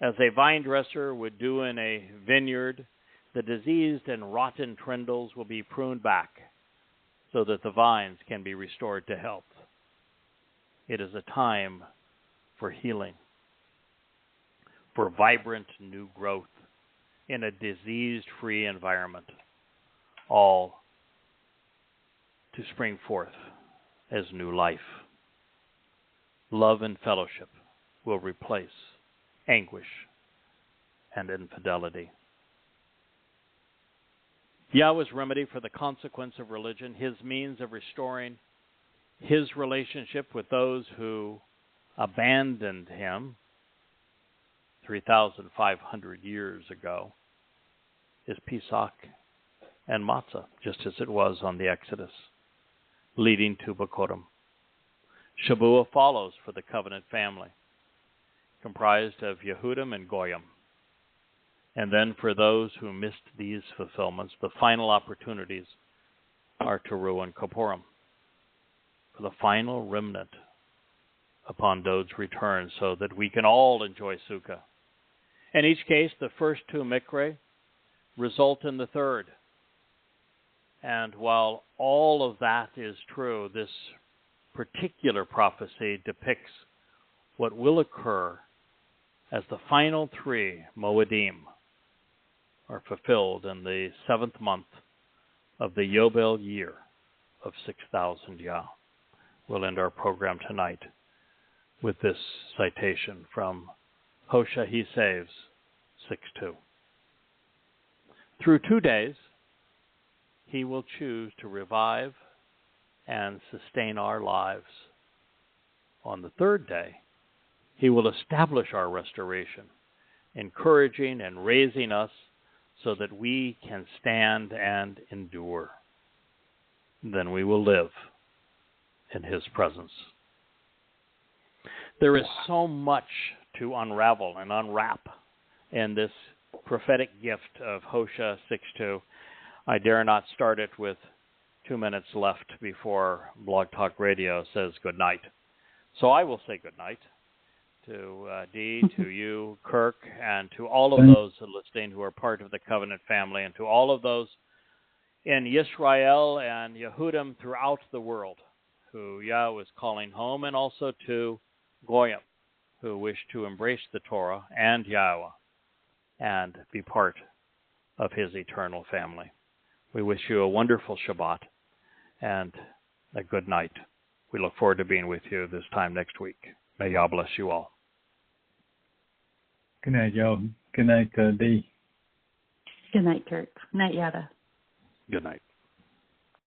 As a vine dresser would do in a vineyard, the diseased and rotten trindles will be pruned back so that the vines can be restored to health. It is a time for healing, for vibrant new growth in a disease-free environment, all to spring forth as new life. Love and fellowship will replace anguish and infidelity. Yahweh's remedy for the consequence of religion, his means of restoring his relationship with those who abandoned him 3,500 years ago, is Pesach and Matzah, just as it was on the Exodus, leading to Bakorim. Shavuot follows for the covenant family, comprised of Yehudim and Goyim. And then for those who missed these fulfillments, the final opportunities are Towrah and Kippurim, for the final remnant upon Dowd's return, so that we can all enjoy Sukkah. In each case, the first two Mikra result in the third. And while all of that is true, this particular prophecy depicts what will occur as the final three Moedim are fulfilled in the 7th month of the Yobel year of 6,000 Yah. We'll end our program tonight with this citation from Hosea He Saves 6:2. Through 2 days, he will choose to revive and sustain our lives. On the 3rd day, he will establish our restoration, encouraging and raising us so that we can stand and endure. Then we will live in his presence. There is so much to unravel and unwrap in this prophetic gift of Hosea 6:2. I dare not start it with 2 minutes left before Blog Talk Radio says good night. So I will say good night. to Dee, to you, Kirk, and to all of those listening who are part of the covenant family, and to all of those in Yisra'el and Yehudim throughout the world who Yah was calling home, and also to Goyim who wish to embrace the Torah and Yahweh and be part of his eternal family. We wish you a wonderful Shabbat and a good night. We look forward to being with you this time next week. May Yah bless you all. Good night, Joe. Good night, Dee. Good night, Kirk. Good night, Yada. Good night.